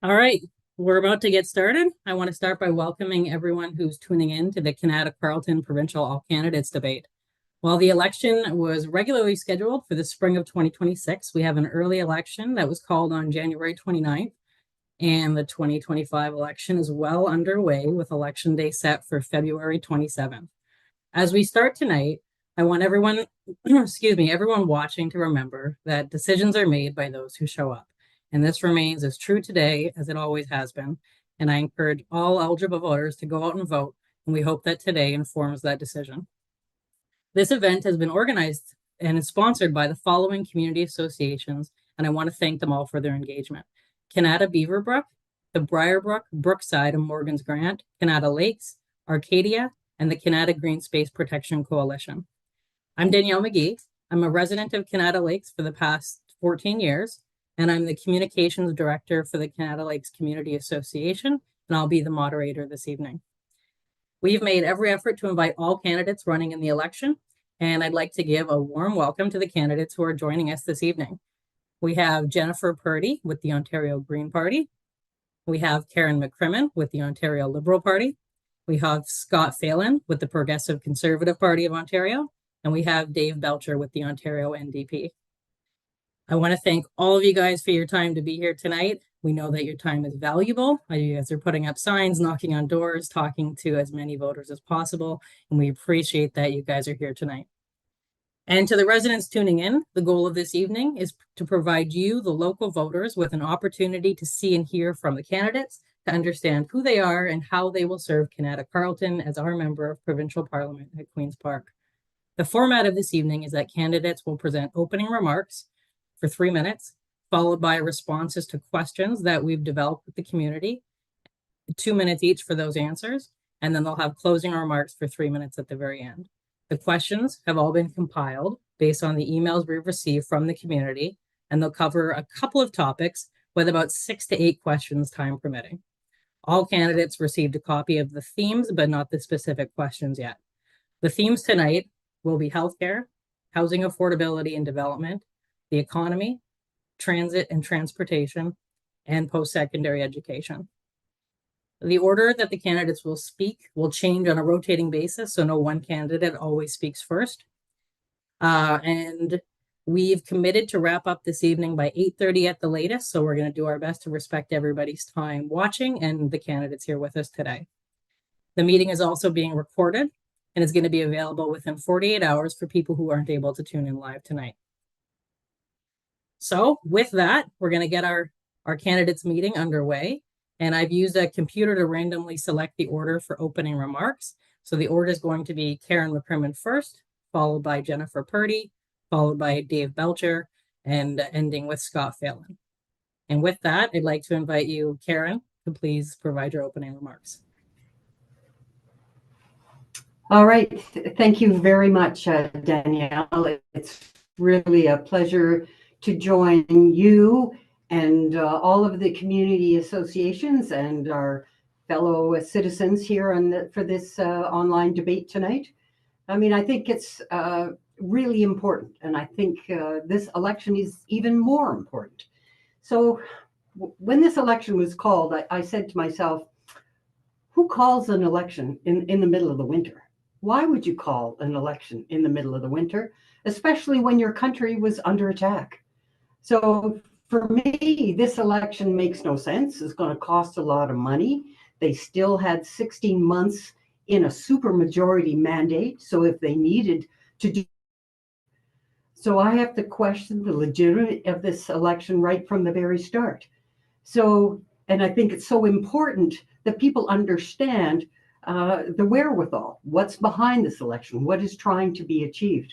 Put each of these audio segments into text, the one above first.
All right, we're about to get started. I want to start by welcoming everyone who's tuning in to the Kanata Carleton Provincial All Candidates debate. While the election was regularly scheduled for the spring of 2026, we have an early election that was called on January 29th, and the 2025 election is well underway with Election Day set for February 27th. As we start tonight, I want everyone, everyone watching to remember that decisions are made by those who show up. And this remains as true today as it always has been. And I encourage all eligible voters to go out and vote. And we hope that today informs that decision. This event has been organized and is sponsored by the following community associations, and I want to thank them all for their engagement. Kanata Beaverbrook, the Briarbrook, Brookside, and Morgan's Grant, Kanata Lakes, Arcadia, and the Kanata Green Space Protection Coalition. I'm Danielle McGee. I'm a resident of Kanata Lakes for the past 14 years, and I'm the communications director for the Kanata Lakes Community Association, and I'll be the moderator this evening. We've made every effort to invite all candidates running in the election, and I'd like to give a warm welcome to the candidates who are joining us this evening. We have Jennifer Purdy with the Ontario Green Party. We have Karen McCrimmon with the Ontario Liberal Party. We have Scott Phelan with the Progressive Conservative Party of Ontario, and we have Dave Belcher with the Ontario NDP. I want to thank all of you guys for your time to be here tonight. We know that your time is valuable. You guys are putting up signs, knocking on doors, talking to as many voters as possible, and we appreciate that you guys are here tonight. And to the residents tuning in, the goal of this evening is to provide you, the local voters, with an opportunity to see and hear from the candidates, to understand who they are and how they will serve Kanata Carleton as our member of Provincial Parliament at Queen's Park. The format of this evening is that candidates will present opening remarks for 3 minutes, followed by responses to questions that we've developed with the community, 2 minutes each for those answers, and then they'll have closing remarks for 3 minutes at the very end. The questions have all been compiled based on the emails we've received from the community, and they'll cover a couple of topics with about 6 to 8 questions, time permitting. All candidates received a copy of the themes, but not the specific questions yet. The themes tonight will be healthcare, housing affordability and development, the economy, transit and transportation, and post-secondary education. The order that the candidates will speak will change on a rotating basis, so no one candidate always speaks first. And we've committed to wrap up this evening by 8:30 at the latest, so we're going to do our best to respect everybody's time watching and the candidates here with us today. The meeting is also being recorded and is going to be available within 48 hours for people who aren't able to tune in live tonight. So with that, we're going to get our candidates meeting underway. And I've used a computer to randomly select the order for opening remarks. So the order is going to be Karen McCrimmon first, followed by Jennifer Purdy, followed by Dave Belcher, and ending with Scott Phelan. And with that, I'd like to invite you, Karen, to please provide your opening remarks. All right. Thank you very much, Danielle. It's really a pleasure to join you and all of the community associations and our fellow citizens here for this online debate tonight. I mean, I think it's really important, and I think this election is even more important. So when this election was called, I said to myself, who calls an election in the middle of the winter? Why would you call an election in the middle of the winter, especially when your country was under attack? So for me, this election makes no sense. It's going to cost a lot of money. They still had 16 months in a supermajority mandate. So if they needed to do, so I have to question the legitimacy of this election right from the very start. So, and I think it's so important that people understand the wherewithal, what's behind this election, what is trying to be achieved.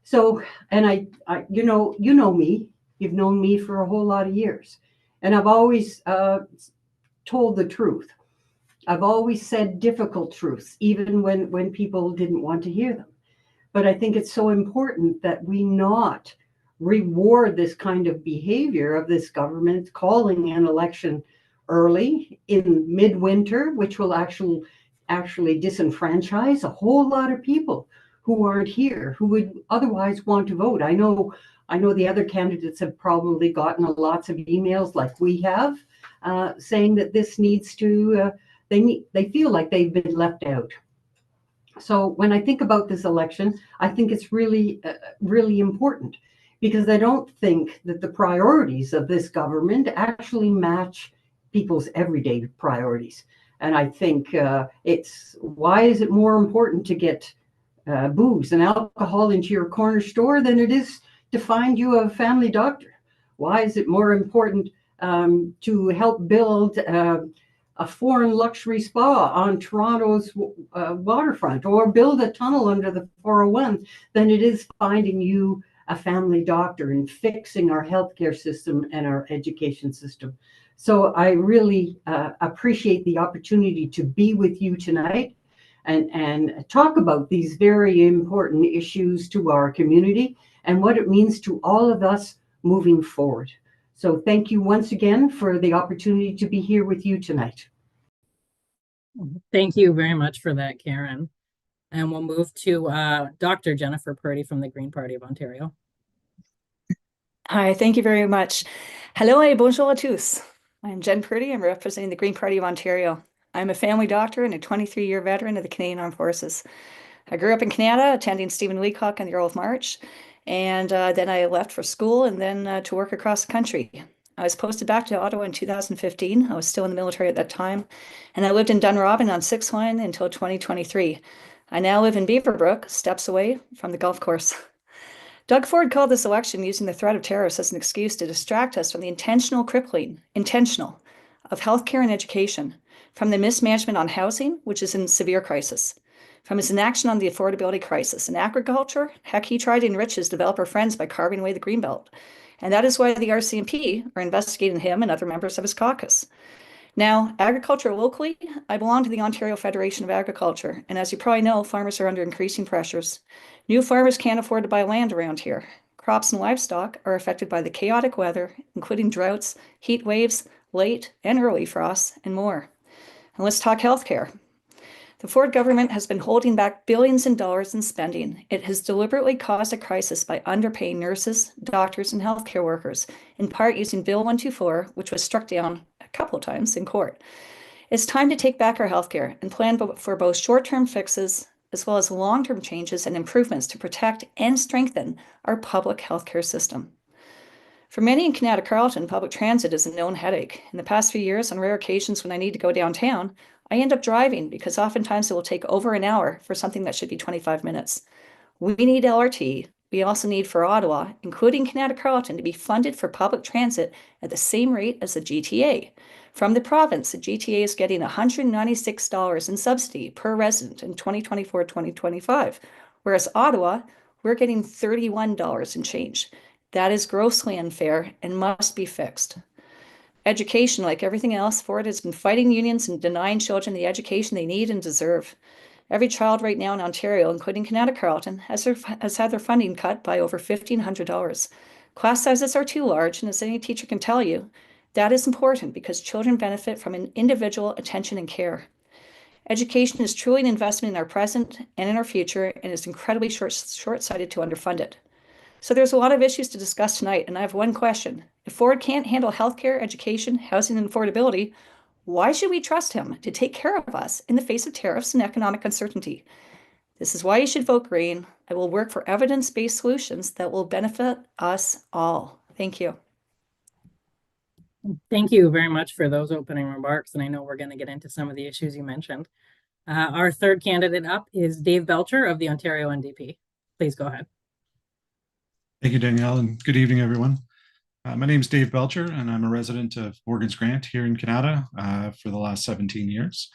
So, and I you know me. You've known me for a whole lot of years, and I've always told the truth. I've always said difficult truths, even when people didn't want to hear them. But I think it's so important that we not reward this kind of behavior of this government calling an election early in midwinter, which will actually disenfranchise a whole lot of people who aren't here, who would otherwise want to vote. I know I know the other candidates have probably gotten lots of emails like we have, saying that this needs to, they feel like they've been left out. So when I think about this election, I think it's really, really important, because I don't think that the priorities of this government actually match people's everyday priorities. And I think why is it more important to get booze and alcohol into your corner store than it is to find you a family doctor? Why is it more important to help build a foreign luxury spa on Toronto's waterfront, or build a tunnel under the 401, than it is finding you a family doctor and fixing our healthcare system and our education system? So I really appreciate the opportunity to be with you tonight and talk about these very important issues to our community and what it means to all of us moving forward. So thank you once again for the opportunity to be here with you tonight. Thank you very much for that, Karen. And we'll move to Dr. Jennifer Purdy from the Green Party of Ontario. Hi, thank you very much. Hello et bonjour à tous. I'm Jen Purdy. I'm representing the Green Party of Ontario. I'm a family doctor and a 23-year veteran of the Canadian Armed Forces. I grew up in Canada, attending Stephen Leacock on the Earl of March, and then I left for school and then to work across the country. I was posted back to Ottawa in 2015. I was still in the military at that time, and I lived in Dunrobin on 6th Line until 2023. I now live in Beaverbrook, steps away from the golf course. Doug Ford called this election using the threat of terrorists as an excuse to distract us from the intentional crippling, of healthcare and education, from the mismanagement on housing, which is in severe crisis, from his inaction on the affordability crisis. In agriculture, heck, he tried to enrich his developer friends by carving away the Greenbelt. And that is why the RCMP are investigating him and other members of his caucus. Now, agriculture locally, I belong to the Ontario Federation of Agriculture, and as you probably know, farmers are under increasing pressures. New farmers can't afford to buy land around here. Crops and livestock are affected by the chaotic weather, including droughts, heat waves, late and early frosts, and more. And let's talk healthcare. The Ford government has been holding back billions in dollars in spending. It has deliberately caused a crisis by underpaying nurses, doctors, and healthcare workers, in part using Bill 124, which was struck down a couple of times in court. It's time to take back our healthcare and plan for both short-term fixes as well as long-term changes and improvements to protect and strengthen our public healthcare system. For many in Kanata Carleton, public transit is a known headache. In the past few years, on rare occasions when I need to go downtown, I end up driving because oftentimes it will take over an hour for something that should be 25 minutes. We need LRT. We also need for Ottawa, including Kanata Carleton, to be funded for public transit at the same rate as the GTA. From the province, the GTA is getting $196 in subsidy per resident in 2024-2025, whereas Ottawa, we're getting $31 in change. That is grossly unfair and must be fixed. Education, like everything else, Ford has been fighting unions and denying children the education they need and deserve. Every child right now in Ontario, including Kanata Carleton, has had their funding cut by over $1,500. Class sizes are too large, and as any teacher can tell you, that is important because children benefit from an individual attention and care. Education is truly an investment in our present and in our future, and is incredibly short-sighted to underfund it. So there's a lot of issues to discuss tonight, and I have one question. If Ford can't handle healthcare, education, housing, and affordability, why should we trust him to take care of us in the face of tariffs and economic uncertainty? This is why you should vote Green. I will work for evidence-based solutions that will benefit us all. Thank you. Thank you very much for those opening remarks, and I know we're going to get into some of the issues you mentioned. Our third candidate up is Dave Belcher of the Ontario NDP. Please go ahead. Thank you, Danielle, and good evening, everyone. My name is Dave Belcher, and I'm a resident of Morgan's Grant here in Canada for the last 17 years.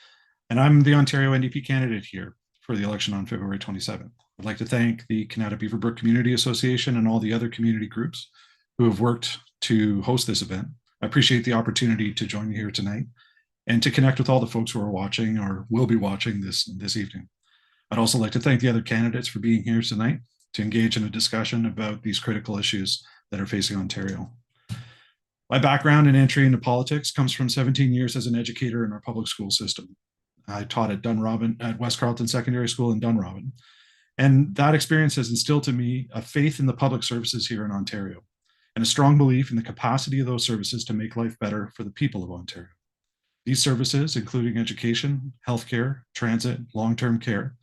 And I'm the Ontario NDP candidate here for the election on February 27th. I'd like to thank the Kanata Beaverbrook Community Association and all the other community groups who have worked to host this event. I appreciate the opportunity to join you here tonight and to connect with all the folks who are watching or will be watching this evening. I'd also like to thank the other candidates for being here tonight to engage in a discussion about these critical issues that are facing Ontario. My background and entry into politics comes from 17 years as an educator in our public school system. I taught at West Carleton Secondary School in Dunrobin. And that experience has instilled in me a faith in the public services here in Ontario and a strong belief in the capacity of those services to make life better for the people of Ontario. These services, including education, healthcare, transit, long-term care,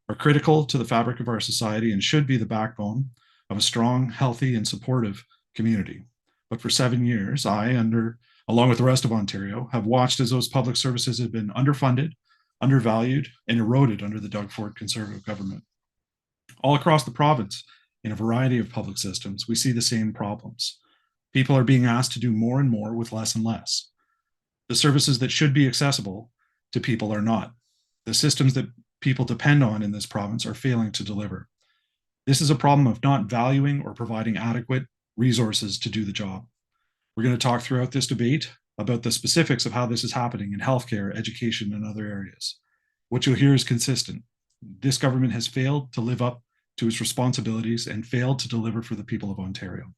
are critical to the fabric of our society and should be the backbone of a strong, healthy, and supportive community. But for 7 years, along with the rest of Ontario, have watched as those public services have been underfunded, undervalued, and eroded under the Doug Ford Conservative government. All across the province, in a variety of public systems, we see the same problems. People are being asked to do more and more with less and less. The services that should be accessible to people are not. The systems that people depend on in this province are failing to deliver. This is a problem of not valuing or providing adequate resources to do the job. We're going to talk throughout this debate about the specifics of how this is happening in healthcare, education, and other areas. What you'll hear is consistent. This government has failed to live up to its responsibilities and failed to deliver for the people of Ontario.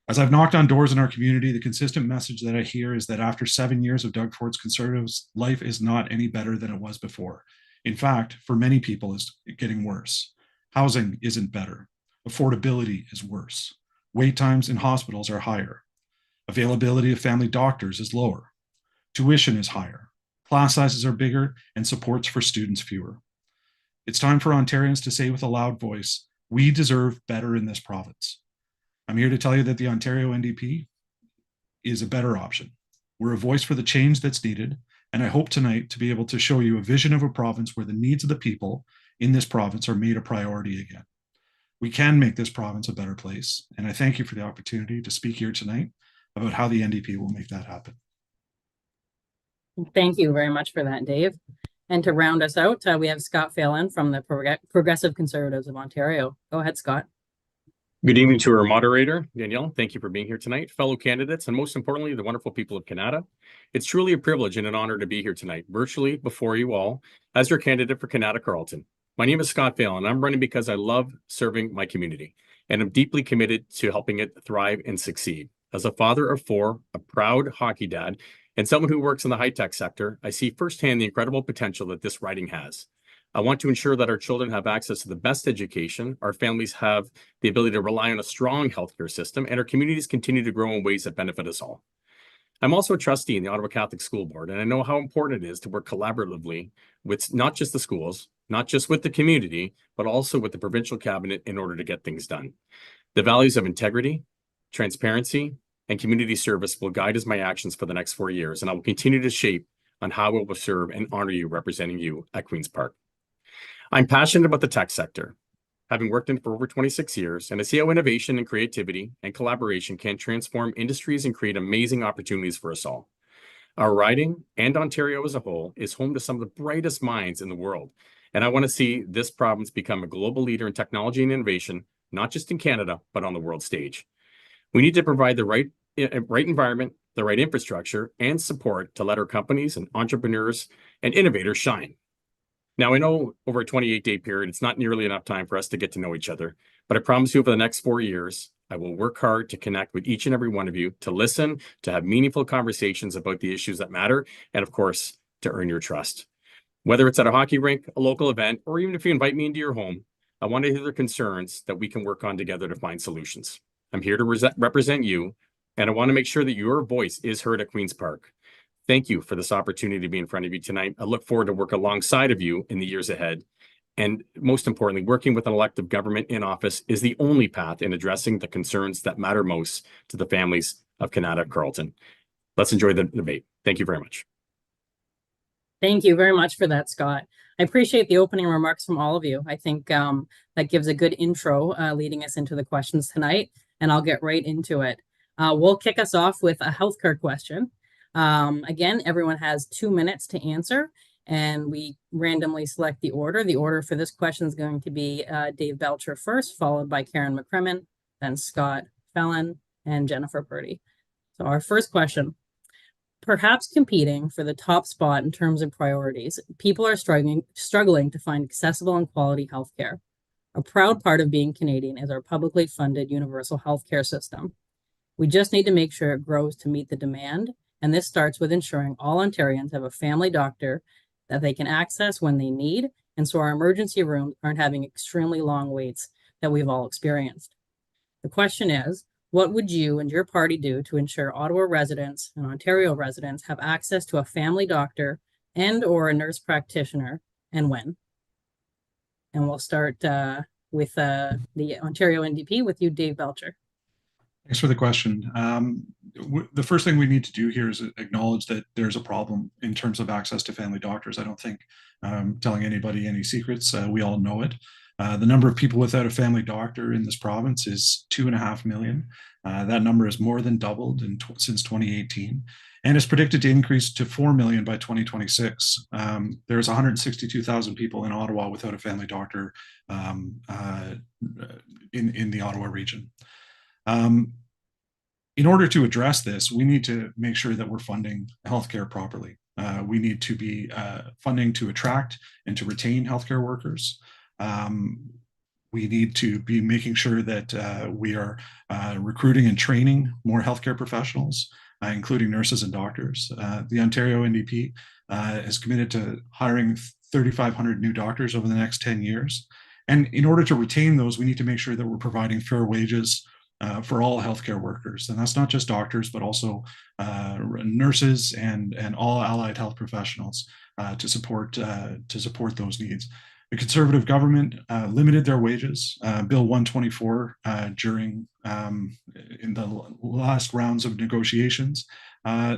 As I've knocked on doors in our community, the consistent message that I hear is that after 7 years of Doug Ford's Conservatives, life is not any better than it was before. In fact, for many people, it's getting worse. Housing isn't better. Affordability is worse. Wait times in hospitals are higher. Availability of family doctors is lower. Tuition is higher. Class sizes are bigger and supports for students fewer. It's time for Ontarians to say with a loud voice, we deserve better in this province. I'm here to tell you that the Ontario NDP is a better option. We're a voice for the change that's needed, and I hope tonight to be able to show you a vision of a province where the needs of the people in this province are made a priority again. We can make this province a better place, and I thank you for the opportunity to speak here tonight about how the NDP will make that happen. Thank you very much for that, Dave. And to round us out, we have Scott Phelan from the Progressive Conservatives of Ontario. Go ahead, Scott. Good evening to our moderator, Danielle. Thank you for being here tonight, fellow candidates, and most importantly, the wonderful people of Kanata. It's truly a privilege and an honor to be here tonight, virtually before you all, as your candidate for Kanata Carleton. My name is Scott Phelan, and I'm running because I love serving my community, and I'm deeply committed to helping it thrive and succeed. As a father of 4, a proud hockey dad, and someone who works in the high-tech sector, I see firsthand the incredible potential that this riding has. I want to ensure that our children have access to the best education, our families have the ability to rely on a strong healthcare system, and our communities continue to grow in ways that benefit us all. I'm also a trustee in the Ottawa Catholic School Board, and I know how important it is to work collaboratively with not just the schools, not just with the community, but also with the provincial cabinet in order to get things done. The values of integrity, transparency, and community service will guide my actions for the next 4 years, and I will continue to shape on how I will serve and honor you representing you at Queen's Park. I'm passionate about the tech sector, having worked in it for over 26 years, and I see how innovation and creativity and collaboration can transform industries and create amazing opportunities for us all. Our riding and Ontario as a whole is home to some of the brightest minds in the world, and I want to see this province become a global leader in technology and innovation, not just in Canada, but on the world stage. We need to provide the right environment, the right infrastructure, and support to let our companies and entrepreneurs and innovators shine. Now, I know over a 28-day period, it's not nearly enough time for us to get to know each other, but I promise you over the next 4 years, I will work hard to connect with each and every one of you, to listen, to have meaningful conversations about the issues that matter, and of course, to earn your trust. Whether it's at a hockey rink, a local event, or even if you invite me into your home, I want to hear the concerns that we can work on together to find solutions. I'm here to represent you, and I want to make sure that your voice is heard at Queen's Park. Thank you for this opportunity to be in front of you tonight. I look forward to work alongside of you in the years ahead. And most importantly, working with an elected government in office is the only path in addressing the concerns that matter most to the families of Kanata Carleton. Let's enjoy the debate. Thank you very much. Thank you very much for that, Scott. I appreciate the opening remarks from all of you. I think that gives a good intro leading us into the questions tonight, and I'll get right into it. We'll kick us off with a healthcare question. Again, everyone has 2 minutes to answer, and we randomly select the order. The order for this question is going to be Dave Belcher first, followed by Karen McCrimmon, then Scott Phelan, and Jennifer Purdy. So our first question, perhaps competing for the top spot in terms of priorities, people are struggling to find accessible and quality healthcare. A proud part of being Canadian is our publicly funded universal healthcare system. We just need to make sure it grows to meet the demand. And this starts with ensuring all Ontarians have a family doctor that they can access when they need and so our emergency rooms aren't having extremely long waits that we've all experienced. The question is, what would you and your party do to ensure Ottawa residents and Ontario residents have access to a family doctor and or a nurse practitioner, and when? And we'll start with the Ontario NDP with you, Dave Belcher. Thanks for the question. The first thing we need to do here is acknowledge that there's a problem in terms of access to family doctors. I don't think telling anybody any secrets. We all know it. The number of people without a family doctor in this province is 2.5 million. That number has more than doubled since 2018, and is predicted to increase to 4 million by 2026. There's 162,000 people in Ottawa without a family doctor in the Ottawa region. In order to address this, we need to make sure that we're funding healthcare properly. We need to be funding to attract and to retain healthcare workers. We need to be making sure that we are recruiting and training more healthcare professionals, including nurses and doctors. The Ontario NDP is committed to hiring 3,500 new doctors over the next 10 years. And in order to retain those, we need to make sure that we're providing fair wages for all healthcare workers. And that's not just doctors, but also nurses and all allied health professionals to support those needs. The Conservative government limited their wages. Bill 124 in the last rounds of negotiations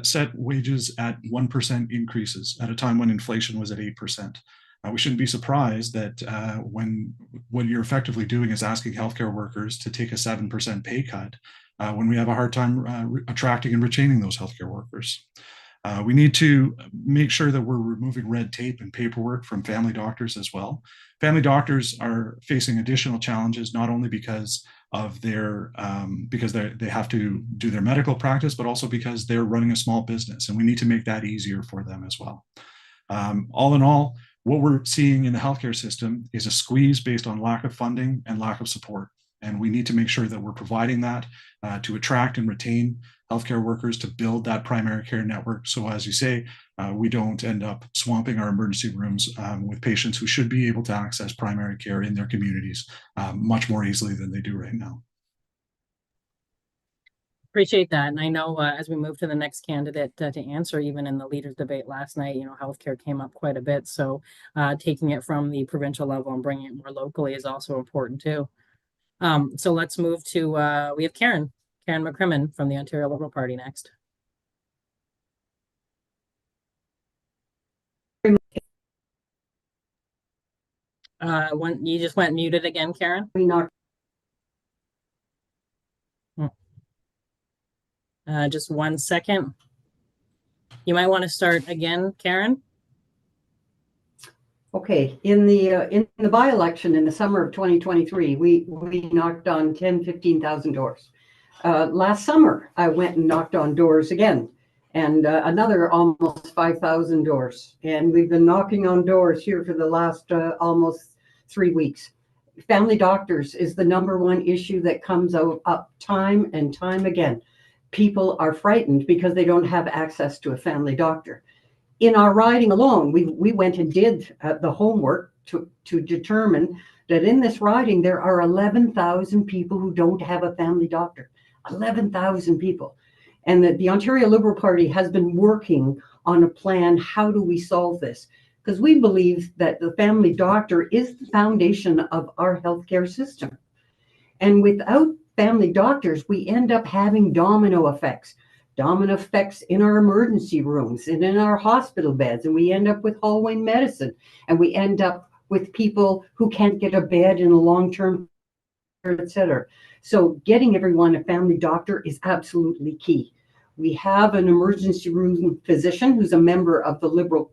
set wages at 1% increases at a time when inflation was at 8%. We shouldn't be surprised that when what you're effectively doing is asking healthcare workers to take a 7% pay cut when we have a hard time attracting and retaining those healthcare workers. We need to make sure that we're removing red tape and paperwork from family doctors as well. Family doctors are facing additional challenges, not only because of their because they have to do their medical practice, but also because they're running a small business, and we need to make that easier for them as well. All in all, what we're seeing in the healthcare system is a squeeze based on lack of funding and lack of support. And we need to make sure that we're providing that to attract and retain healthcare workers to build that primary care network. So as you say, we don't end up swamping our emergency rooms with patients who should be able to access primary care in their communities much more easily than they do right now. Appreciate that. And I know as we move to the next candidate to answer, even in the leaders debate last night, healthcare came up quite a bit. So taking it from the provincial level and bringing it more locally is also important too. So let's move to, we have Karen McCrimmon from the Ontario Liberal Party next. You just went muted again, Karen. Just 1 second. You might want to start again, Karen. Okay, in the by-election in the summer of 2023, we knocked on 15,000 doors. Last summer, I went and knocked on doors again, and another almost 5,000 doors. And we've been knocking on doors here for the last almost 3 weeks. Family doctors is the #1 issue that comes up time and time again. People are frightened because they don't have access to a family doctor. In our riding alone, we went and did the homework to determine that in this riding, there are 11,000 people who don't have a family doctor. 11,000 people. And that the Ontario Liberal Party has been working on a plan. How do we solve this? Because we believe that the family doctor is the foundation of our healthcare system. And without family doctors, we end up having domino effects in our emergency rooms and in our hospital beds. And we end up with hallway medicine, and we end up with people who can't get a bed in a long-term care, etc. So getting everyone a family doctor is absolutely key. We have an emergency room physician who's a member of the Liberal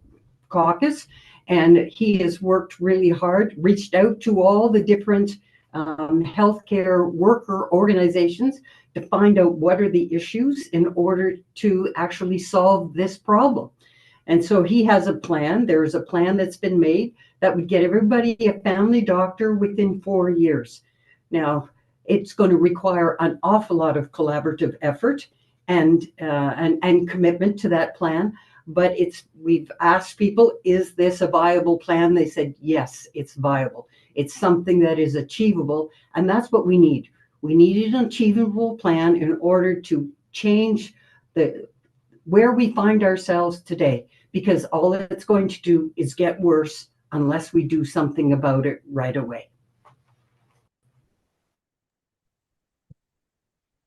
caucus, and he has worked really hard, reached out to all the different healthcare worker organizations to find out what are the issues in order to actually solve this problem. And so he has a plan. There's a plan that's been made that would get everybody a family doctor within 4 years. Now, it's going to require an awful lot of collaborative effort and commitment to that plan. but we've asked people, is this a viable plan? They said, yes, it's viable. It's something that is achievable, and that's what we need. We need an achievable plan in order to change where we find ourselves today, because all it's going to do is get worse unless we do something about it right away.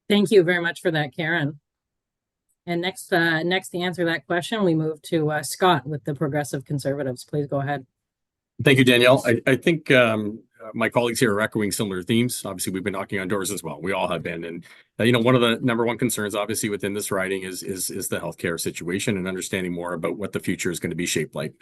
Thank you very much for that, Karen. And next to answer that question, we move to Scott with the Progressive Conservatives. Please go ahead. Thank you, Danielle. I think my colleagues here are echoing similar themes. Obviously, we've been knocking on doors as well. We all have been. And, one of the number one concerns, obviously, within this riding is the healthcare situation and understanding more about what the future is going to be shaped like.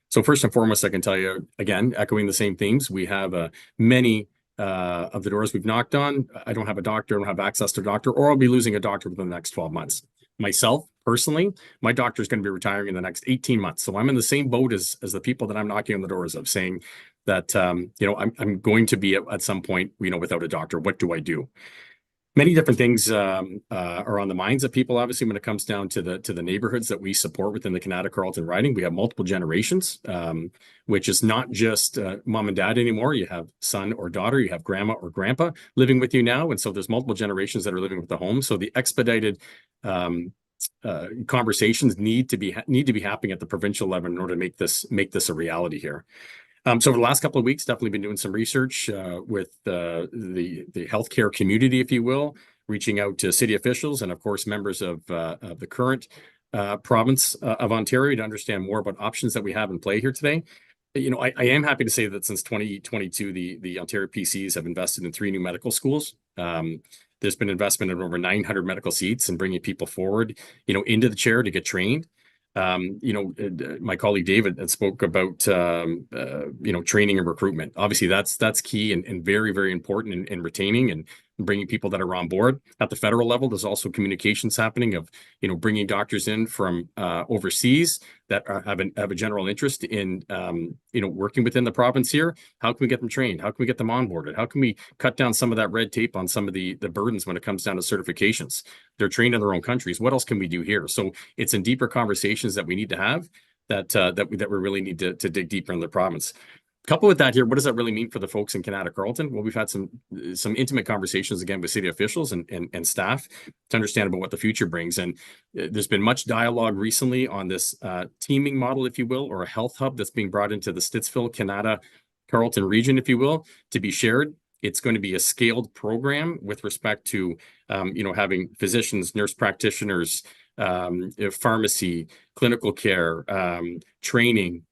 So first and foremost, I can tell you, again, echoing the same themes, we have many of the doors we've knocked on. I don't have a doctor, I don't have access to a doctor, or I'll be losing a doctor within the next 12 months. Myself, personally, my doctor is going to be retiring in the next 18 months. So I'm in the same boat as the people that I'm knocking on the doors of, saying that, I'm going to be at some point, without a doctor. What do I do? Many different things are on the minds of people, obviously, when it comes down to the neighborhoods that we support within the Kanata Carleton riding. We have multiple generations, which is not just mom and dad anymore. You have son or daughter, you have grandma or grandpa living with you now. And so there's multiple generations that are living with the home. So the expedited conversations need to be happening at the provincial level in order to make this a reality here. So over the last couple of weeks, definitely been doing some research with the healthcare community, if you will, reaching out to city officials and, of course, members of the current province of Ontario to understand more about options that we have in play here today. I am happy to say that since 2022, the Ontario PCs have invested in 3 new medical schools. There's been investment in over 900 medical seats and bringing people forward, into the chair to get trained. My colleague David had spoke about, training and recruitment. Obviously, that's key and very, very important in retaining and bringing people that are on board. At the federal level, there's also communications happening of, bringing doctors in from overseas that have a general interest in, working within the province here. How can we get them trained? How can we get them onboarded? How can we cut down some of that red tape on some of the burdens when it comes down to certifications? They're trained in their own countries. What else can we do here? So it's in deeper conversations that we need to have that we really need to dig deeper in the province. Couple with that here, what does that really mean for the folks in Kanata Carleton? Well, we've had some intimate conversations again with city officials and staff to understand about what the future brings. And there's been much dialogue recently on this teaming model, if you will, or a health hub that's being brought into the Stittsville, Kanata Carleton region, if you will, to be shared. It's going to be a scaled program with respect to, having physicians, nurse practitioners, pharmacy, clinical care, training,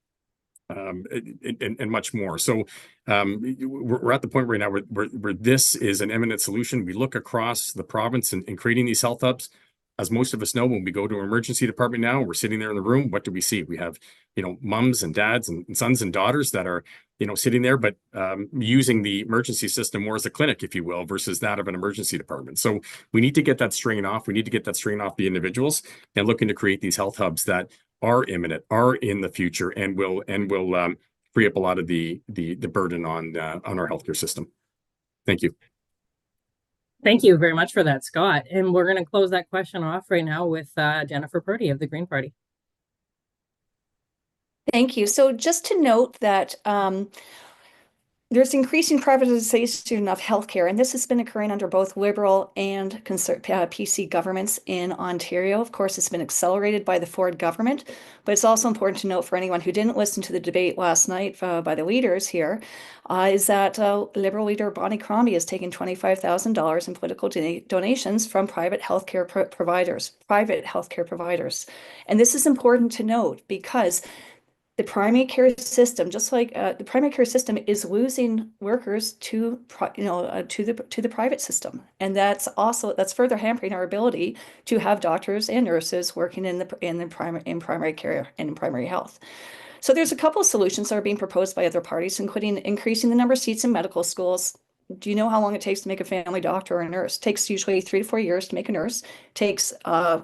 and much more. So we're at the point right now where this is an imminent solution. We look across the province and creating these health hubs. As most of us know, when we go to an emergency department now, we're sitting there in the room. What do we see? We have, moms and dads and sons and daughters that are, sitting there, but using the emergency system more as a clinic, if you will, versus that of an emergency department. So we need to get that strain off. We need to get that strain off the individuals and looking to create these health hubs that are imminent, are in the future, and will free up a lot of the burden on our healthcare system. Thank you. Thank you very much for that, Scott. And we're going to close that question off right now with Jennifer Purdy of the Green Party. Thank you. So just to note that there's increasing privatization of healthcare, and this has been occurring under both Liberal and PC governments in Ontario. Of course, it's been accelerated by the Ford government, but it's also important to note for anyone who didn't listen to the debate last night by the leaders here, is that Liberal leader Bonnie Crombie has taken $25,000 in political donations from private healthcare providers. And this is important to note because the primary care system, just like the primary care system, is losing workers to the private system, and that's further hampering our ability to have doctors and nurses working in primary care and in primary health. So there's a couple of solutions that are being proposed by other parties, including increasing the number of seats in medical schools. Do you know how long it takes to make a family doctor or a nurse? It takes usually 3 to 4 years to make a nurse. It takes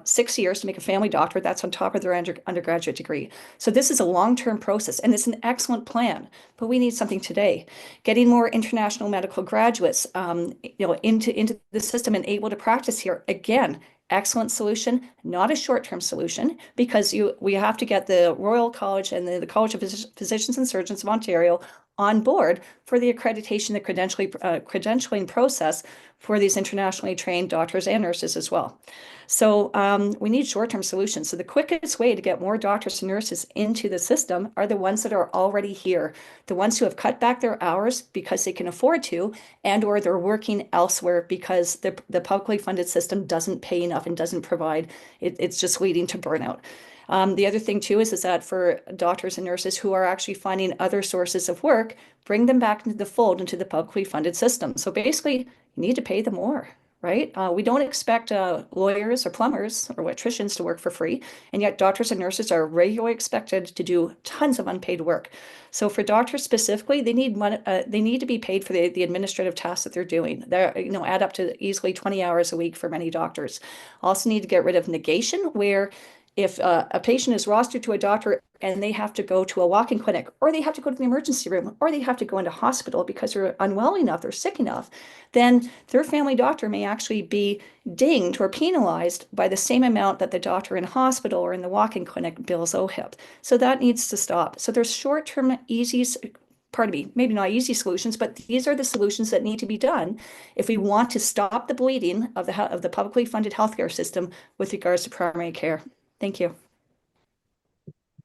6 years to make a family doctor. That's on top of their undergraduate degree. So this is a long-term process, and it's an excellent plan, but we need something today. Getting more international medical graduates, into the system and able to practice here, again, excellent solution, not a short-term solution, because we have to get the Royal College and the College of Physicians and Surgeons of Ontario on board for the accreditation, the credentialing process for these internationally trained doctors and nurses as well. So we need short-term solutions. So the quickest way to get more doctors and nurses into the system are the ones that are already here, the ones who have cut back their hours because they can afford to, and or they're working elsewhere because the publicly funded system doesn't pay enough and doesn't provide, it's just leading to burnout. The other thing too is that for doctors and nurses who are actually finding other sources of work, bring them back into the fold, into the publicly funded system. So basically, you need to pay them more, right? We don't expect lawyers or plumbers or electricians to work for free, and yet doctors and nurses are regularly expected to do tons of unpaid work. So for doctors specifically, they need money, they need to be paid for the administrative tasks that they're doing. They're, add up to easily 20 hours a week for many doctors. Also need to get rid of negation, where if a patient is rostered to a doctor and they have to go to a walk-in clinic, or they have to go to the emergency room, or they have to go into hospital because they're unwell enough, they're sick enough, then their family doctor may actually be dinged or penalized by the same amount that the doctor in hospital or in the walk-in clinic bills OHIP. So that needs to stop. So there's short-term, maybe not easy solutions, but these are the solutions that need to be done if we want to stop the bleeding of the publicly funded healthcare system with regards to primary care. Thank you.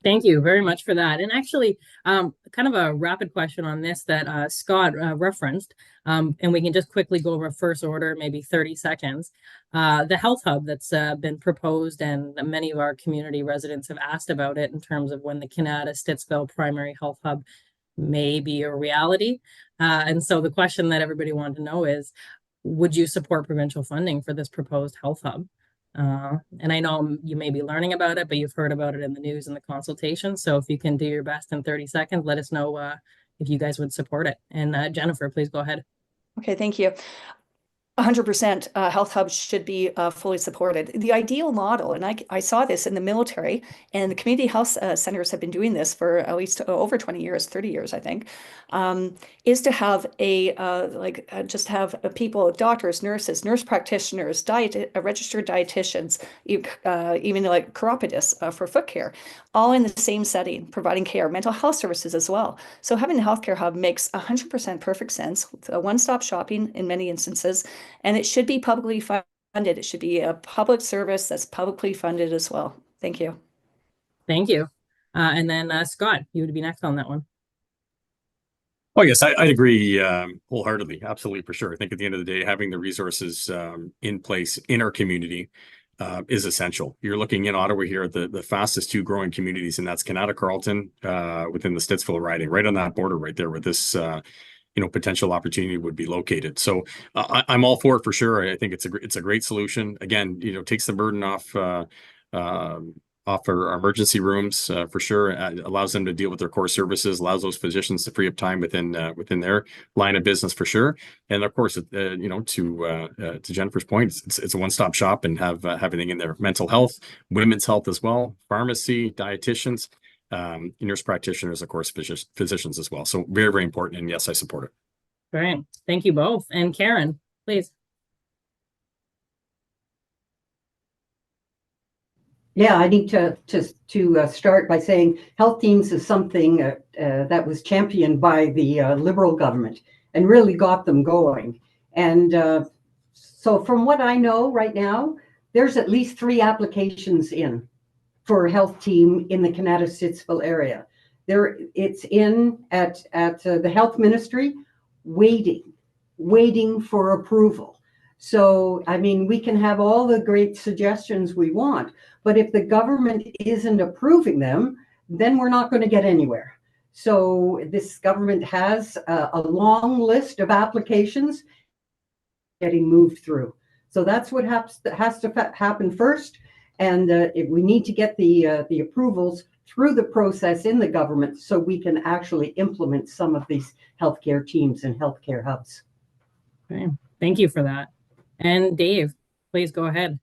Thank you very much for that. And actually, kind of a rapid question on this that Scott referenced, and we can just quickly go over first order, maybe 30 seconds. The health hub that's been proposed, and many of our community residents have asked about it in terms of when the Kanata Stittsville Primary Health Hub may be a reality. And so the question that everybody wanted to know is, would you support provincial funding for this proposed health hub? And I know you may be learning about it, but you've heard about it in the news and the consultation. So if you can do your best in 30 seconds, let us know if you guys would support it. And Jennifer, please go ahead. Okay, thank you. 100% health hubs should be fully supported. The ideal model, and I saw this in the military, and the community health centers have been doing this for at least over 20 years, 30 years, I think, is to have just have people, doctors, nurses, nurse practitioners, registered dietitians, even like chiropodists for foot care, all in the same setting, providing care, mental health services as well. So having a healthcare hub makes 100% perfect sense, a one-stop shopping in many instances. And it should be publicly funded. It should be a public service that's publicly funded as well. Thank you. Thank you. And then Scott, you would be next on that one. Oh, yes, I agree wholeheartedly. Absolutely, for sure. I think at the end of the day, having the resources in place in our community is essential. You're looking in Ottawa here at the fastest two growing communities, and that's Kanata Carleton within the Stittsville riding, right on that border right there where this potential opportunity would be located. So I'm all for it for sure. I think it's a great solution. Again, takes the burden off our emergency rooms for sure. Allows them to deal with their core services. Allows those physicians to free up time within their line of business for sure. And of course, to Jennifer's point, it's a one-stop shop and have everything in there: mental health, women's health as well, pharmacy, dietitians. Nurse practitioners, of course, physicians as well. So very, very important. And yes, I support it. Great. Thank you both. And Karen, please. Yeah, I need to start by saying health teams is something that was championed by the Liberal government and really got them going. And so from what I know right now, there's at least 3 applications in for a health team in the Kanata Stittsville area. It's in at the health ministry, waiting for approval. So, I mean, we can have all the great suggestions we want, but if the government isn't approving them, then we're not going to get anywhere. So this government has a long list of applications getting moved through. So that's what has to happen first. And we need to get the approvals through the process in the government so we can actually implement some of these healthcare teams and healthcare hubs. Okay. Thank you for that. And Dave, please go ahead.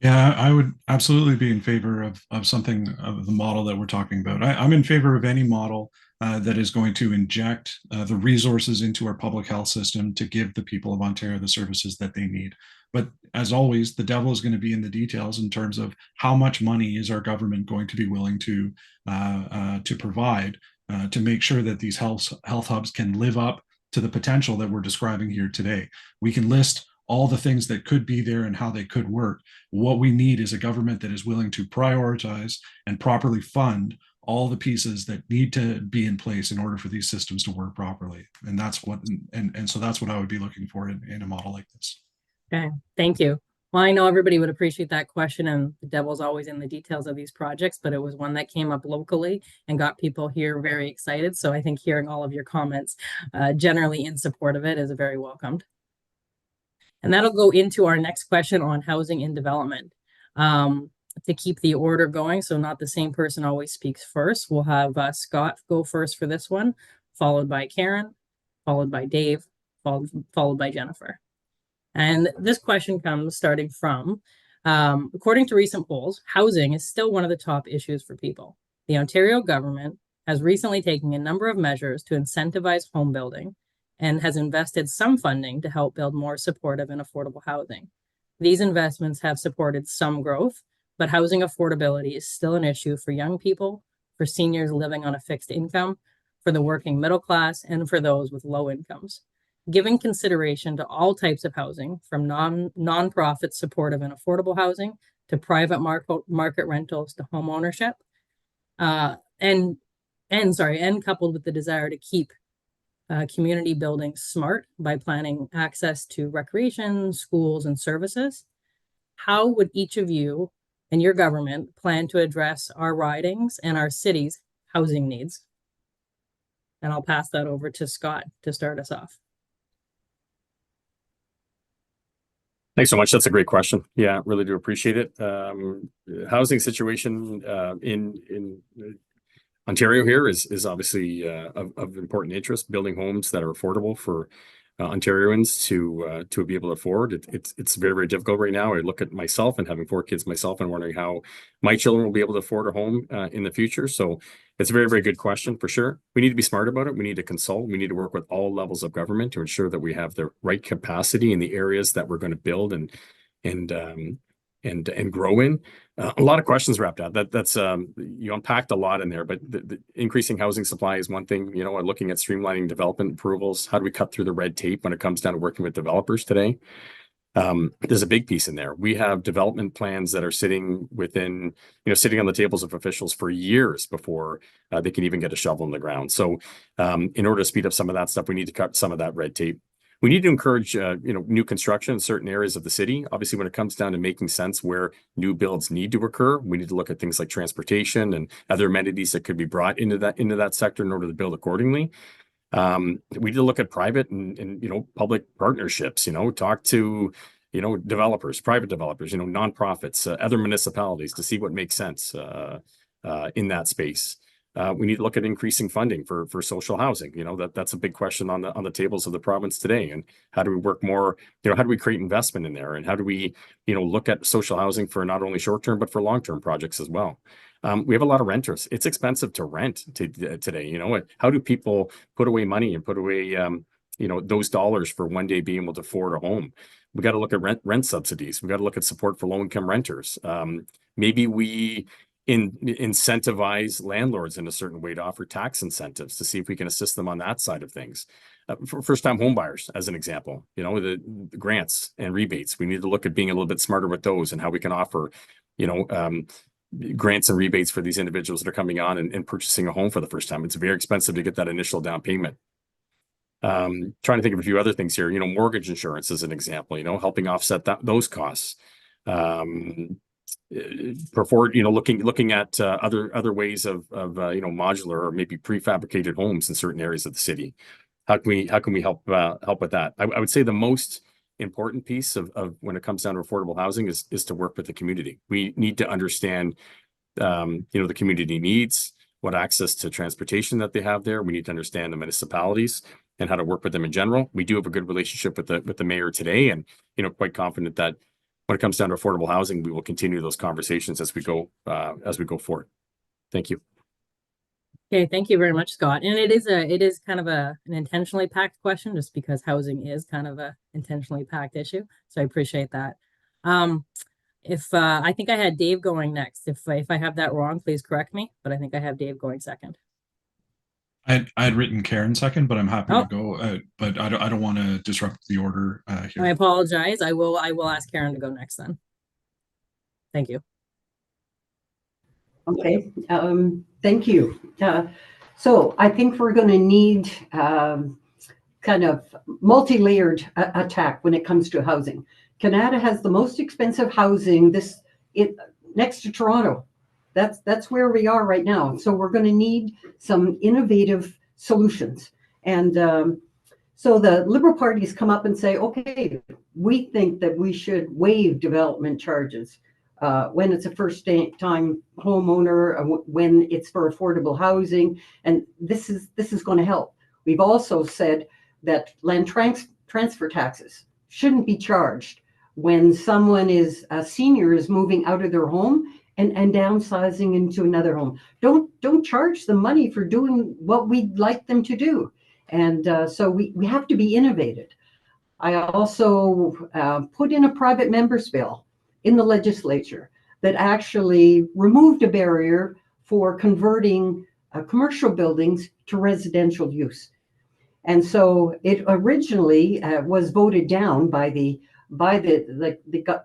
Yeah, I would absolutely be in favor of something of the model that we're talking about. I'm in favor of any model that is going to inject the resources into our public health system to give the people of Ontario the services that they need. But as always, the devil is going to be in the details in terms of how much money is our government going to be willing to provide to make sure that these health hubs can live up to the potential that we're describing here today. We can list all the things that could be there and how they could work. What we need is a government that is willing to prioritize and properly fund all the pieces that need to be in place in order for these systems to work properly. And that's what, and so that's what I would be looking for in a model like this. Okay, thank you. Well, I know everybody would appreciate that question, and the devil's always in the details of these projects, but it was one that came up locally and got people here very excited. So I think hearing all of your comments generally in support of it is very welcomed. And that'll go into our next question on housing and development. To keep the order going, so not the same person always speaks first, we'll have Scott go first for this one, followed by Karen, followed by Dave, followed by Jennifer. And this question comes starting from, according to recent polls, housing is still one of the top issues for people. The Ontario government has recently taken a number of measures to incentivize home building and has invested some funding to help build more supportive and affordable housing. These investments have supported some growth, but housing affordability is still an issue for young people, for seniors living on a fixed income, for the working middle class, and for those with low incomes. Giving consideration to all types of housing, from non-profit supportive and affordable housing to private market rentals to home ownership, and coupled with the desire to keep community buildings smart by planning access to recreation, schools, and services. How would each of you and your government plan to address our ridings and our city's housing needs? And I'll pass that over to Scott to start us off. Thanks so much. That's a great question. Yeah, really do appreciate it. Housing situation in Ontario here is obviously of important interest. Building homes that are affordable for Ontarians to be able to afford. It's very, very difficult right now. I look at myself and having 4 kids myself and wondering how my children will be able to afford a home in the future. So it's a very, very good question for sure. We need to be smart about it. We need to consult. We need to work with all levels of government to ensure that we have the right capacity in the areas that we're going to build and grow in. A lot of questions wrapped up. That's you unpacked a lot in there, but the increasing housing supply is one thing. You know, looking at streamlining development approvals. How do we cut through the red tape when it comes down to working with developers today? There's a big piece in there. We have development plans that are sitting on the tables of officials for years before they can even get a shovel in the ground. So in order to speed up some of that stuff, we need to cut some of that red tape. We need to encourage, new construction in certain areas of the city. Obviously, when it comes down to making sense where new builds need to occur, we need to look at things like transportation and other amenities that could be brought into that sector in order to build accordingly. We need to look at private and public partnerships. Talk to developers, private developers, nonprofits, other municipalities to see what makes sense in that space. We need to look at increasing funding for social housing. That's a big question on the tables of the province today. And how do we work more? How do we create investment in there? And how do we, look at social housing for not only short term but for long term projects as well? We have a lot of renters. It's expensive to rent today. How do people put away money and put away those dollars for one day being able to afford a home? We got to look at rent subsidies. We got to look at support for low income renters. Maybe we incentivize landlords in a certain way to offer tax incentives to see if we can assist them on that side of things. For first-time home buyers, as an example, the grants and rebates. We need to look at being a little bit smarter with those and how we can offer, grants and rebates for these individuals that are coming on and purchasing a home for the first time. It's very expensive to get that initial down payment. Trying to think of a few other things here. Mortgage insurance is an example. Helping offset those costs. Looking at other ways of modular or maybe prefabricated homes in certain areas of the city. How can we help with that? I would say the most important piece of when it comes down to affordable housing is to work with the community. We need to understand the community needs, what access to transportation that they have there. We need to understand the municipalities and how to work with them in general. We do have a good relationship with the mayor today, and quite confident that when it comes down to affordable housing, we will continue those conversations as we go forward. Thank you. Okay, thank you very much, Scott. And it is kind of an intentionally packed question, just because housing is kind of a intentionally packed issue. So I appreciate that. If I think I had Dave going next. If I have that wrong, please correct me. But I think I have Dave going second. I had written Karen second, but I'm happy Oh. to go. But I don't want to disrupt the order here. I apologize. I will ask Karen to go next then. Thank you. Okay, thank you. So I think we're going to need kind of multi-layered attack when it comes to housing. Kanata has the most expensive housing next to Toronto. That's where we are right now. So we're going to need some innovative solutions. And so the Liberal parties come up and say, okay, we think that we should waive development charges when it's a first-time homeowner, when it's for affordable housing, and this is going to help. We've also said that land transfer taxes shouldn't be charged when someone a senior is moving out of their home and downsizing into another home. Don't charge them money for doing what we'd like them to do. And so we have to be innovative. I also put in a private members bill in the legislature that actually removed a barrier for converting commercial buildings to residential use. And so it originally was voted down by the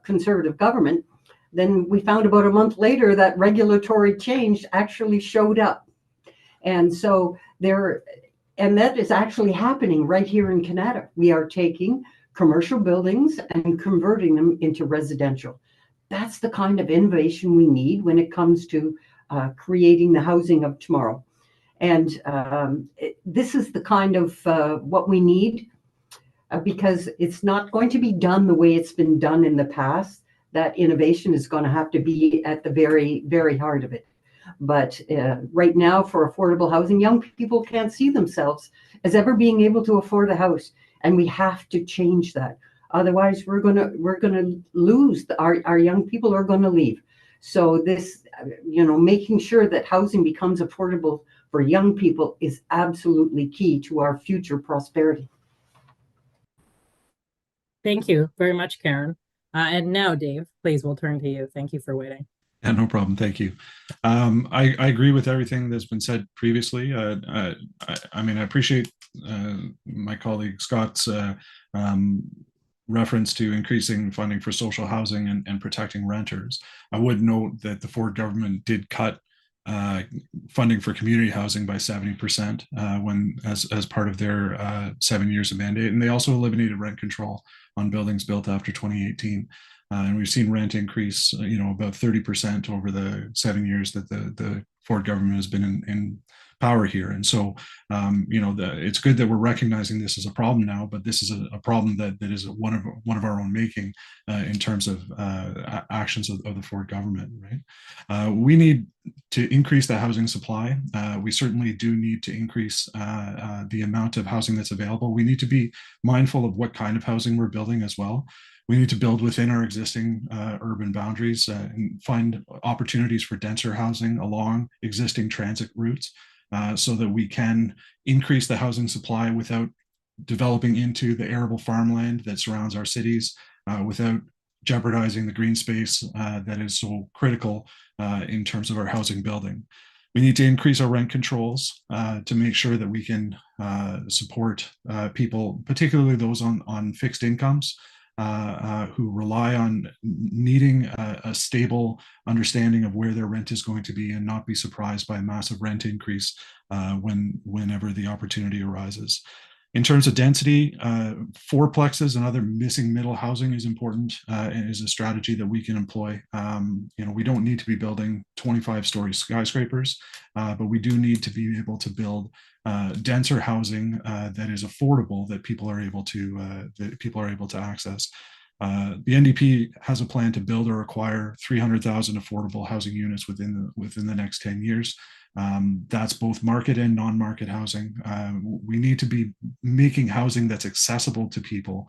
Conservative government. Then we found about a month later that regulatory change actually showed up. And so that is actually happening right here in Kanata. We are taking commercial buildings and converting them into residential. That's the kind of innovation we need when it comes to creating the housing of tomorrow. And this is the kind of what we need because it's not going to be done the way it's been done in the past. That innovation is going to have to be at the very, very heart of it. But right now, for affordable housing, young people can't see themselves as ever being able to afford a house, and we have to change that. Otherwise, we're gonna lose our young people are going to leave. So this, making sure that housing becomes affordable for young people is absolutely key to our future prosperity. Thank you very much, Karen. And now, Dave, please, we'll turn to you. Thank you for waiting. Yeah, no problem. Thank you. I agree with everything that's been said previously. I appreciate my colleague Scott's reference to increasing funding for social housing and protecting renters. I would note that the Ford government did cut funding for community housing by 70% as part of their 7 years of mandate, and they also eliminated rent control on buildings built after 2018. And we've seen rent increase, about 30% over the 7 years that the Ford government has been in power here. And so, it's good that we're recognizing this as a problem now, but this is a problem that is one of our own making in terms of actions of the Ford government, right? We need to increase the housing supply. We certainly do need to increase the amount of housing that's available. We need to be mindful of what kind of housing we're building as well. We need to build within our existing urban boundaries and find opportunities for denser housing along existing transit routes so that we can increase the housing supply without developing into the arable farmland that surrounds our cities, without jeopardizing the green space that is so critical in terms of our housing building. We need to increase our rent controls to make sure that we can support people, particularly those on fixed incomes, who rely on needing a stable understanding of where their rent is going to be and not be surprised by a massive rent increase whenever the opportunity arises. In terms of density, fourplexes and other missing middle housing is important and is a strategy that we can employ. We don't need to be building 25-story skyscrapers, but we do need to be able to build denser housing that is affordable, that people are able to access. The NDP has a plan to build or acquire 300,000 affordable housing units within the next 10 years. That's both market and non-market housing. We need to be making housing that's accessible to people.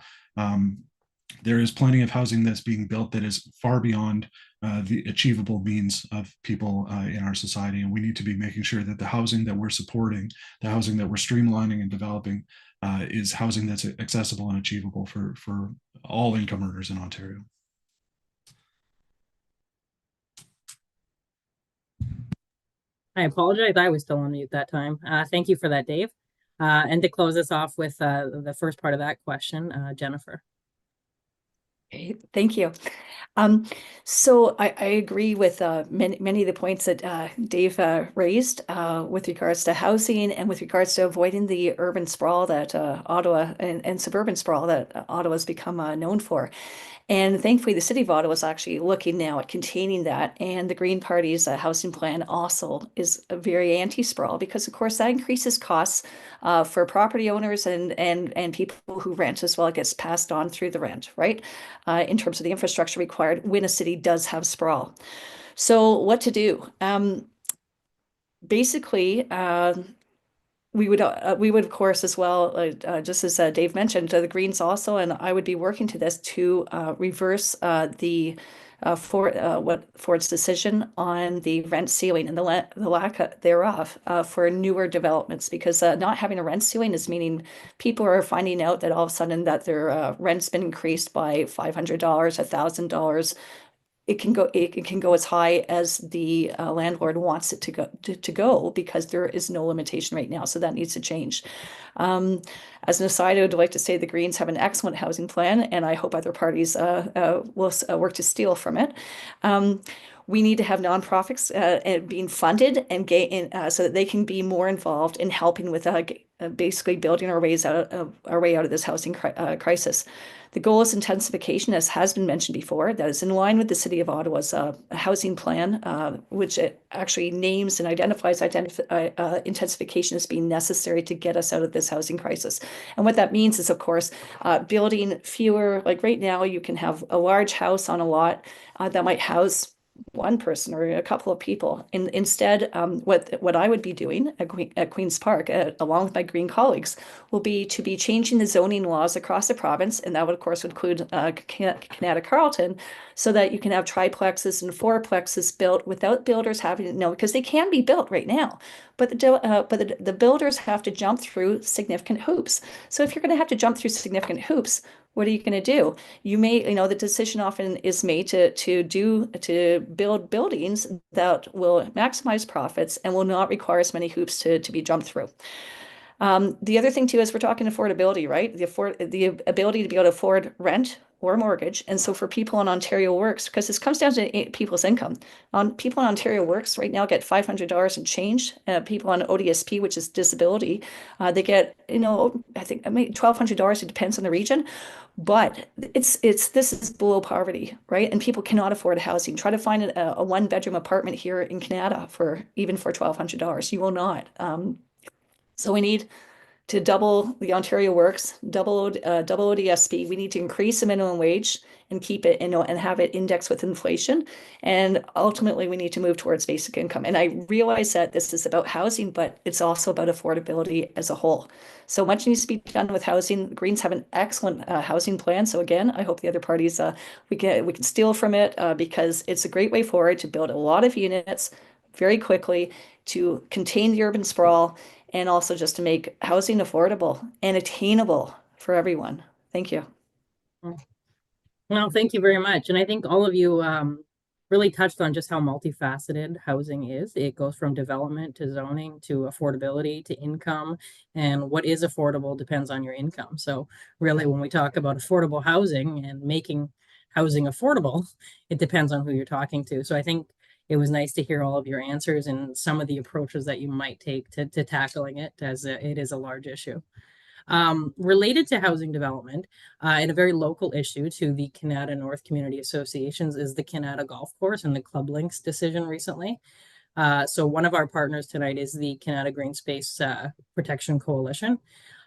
There is plenty of housing that's being built that is far beyond the achievable means of people in our society. And we need to be making sure that the housing that we're supporting, the housing that we're streamlining and developing, is housing that's accessible and achievable for all income earners in Ontario. I apologize. I was still on mute that time. Thank you for that, Dave. And to close us off with the first part of that question, Jennifer. Okay, thank you. So I agree with many of the points that Dave raised with regards to housing and with regards to avoiding the urban sprawl that Ottawa and suburban sprawl that Ottawa has become known for. And thankfully, the City of Ottawa is actually looking now at containing that. And the Green Party's housing plan also is a very anti-sprawl because, of course, that increases costs for property owners and people who rent as well. It gets passed on through the rent, right? In terms of the infrastructure required when a city does have sprawl. So what to do? Basically, we would of course as well, just as Dave mentioned, the Greens also, and I would be working to this to reverse Ford's decision on the rent ceiling and the lack thereof for newer developments, because not having a rent ceiling is meaning people are finding out that all of a sudden that their rent's been increased by $500, $1,000. It can go as high as the landlord wants it to go because there is no limitation right now. So that needs to change. As an aside, I would like to say the Greens have an excellent housing plan, and I hope other parties will work to steal from it. We need to have nonprofits being funded and so that they can be more involved in helping with basically building our way out of this housing crisis. The goal is intensification, as has been mentioned before. That is in line with the City of Ottawa's housing plan, which it actually names and identifies intensification as being necessary to get us out of this housing crisis. And what that means is, of course, building fewer, like right now, you can have a large house on a lot that might house one person or a couple of people. Instead, what I would be doing at Queen's Park, along with my Green colleagues, will be to be changing the zoning laws across the province, and that would, of course, include Kanata Carleton, so that you can have triplexes and fourplexes built without builders having to know, because they can be built right now, but the builders have to jump through significant hoops. So if you're going to have to jump through significant hoops, what are you going to do? You may, the decision often is made to build buildings that will maximize profits and will not require as many hoops to be jumped through. The other thing too is we're talking affordability, right? The ability to be able to afford rent or mortgage. And so for people on Ontario Works, because this comes down to people's income. People on Ontario Works right now get $500 and change. People on ODSP, which is disability, they get, I think $1,200. It depends on the region. But this is below poverty, right? And people cannot afford housing. Try to find a one-bedroom apartment here in Canada for $1,200. You will not. So we need to double the Ontario Works, double ODSP. We need to increase the minimum wage and keep it, and have it indexed with inflation. And ultimately, we need to move towards basic income. And I realize that this is about housing, but it's also about affordability as a whole. So much needs to be done with housing. The Greens have an excellent housing plan. So again, I hope the other parties we can steal from it because it's a great way forward to build a lot of units very quickly, to contain the urban sprawl, and also just to make housing affordable and attainable for everyone. Thank you. Well, thank you very much. And I think all of you really touched on just how multifaceted housing is. It goes from development to zoning to affordability to income. And what is affordable depends on your income. So really, when we talk about affordable housing and making housing affordable, it depends on who you're talking to. So I think it was nice to hear all of your answers and some of the approaches that you might take to tackling it, as it is a large issue. Related to housing development, and a very local issue to the Kanata North Community Associations, is the Kanata Golf Course and the ClubLink's decision recently. So one of our partners tonight is the Kanata Green Space Protection Coalition.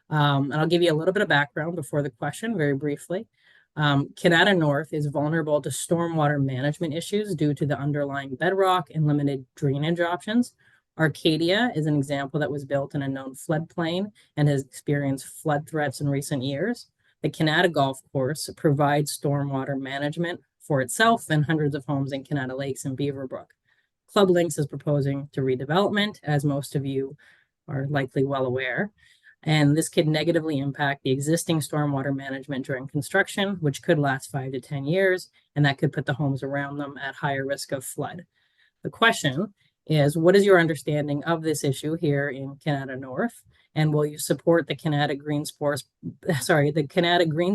And I'll give you a little bit of background before the question, very briefly. Kanata North is vulnerable to stormwater management issues due to the underlying bedrock and limited drainage options. Arcadia is an example that was built in a known floodplain and has experienced flood threats in recent years. The Kanata Golf Course provides stormwater management for itself and hundreds of homes in Kanata Lakes and Beaverbrook. ClubLink is proposing to redevelopment, as most of you are likely well aware. And this could negatively impact the existing stormwater management during construction, which could last 5 to 10 years, and that could put the homes around them at higher risk of flood. The question is, what is your understanding of this issue here in Kanata North? And will you support the Kanata Green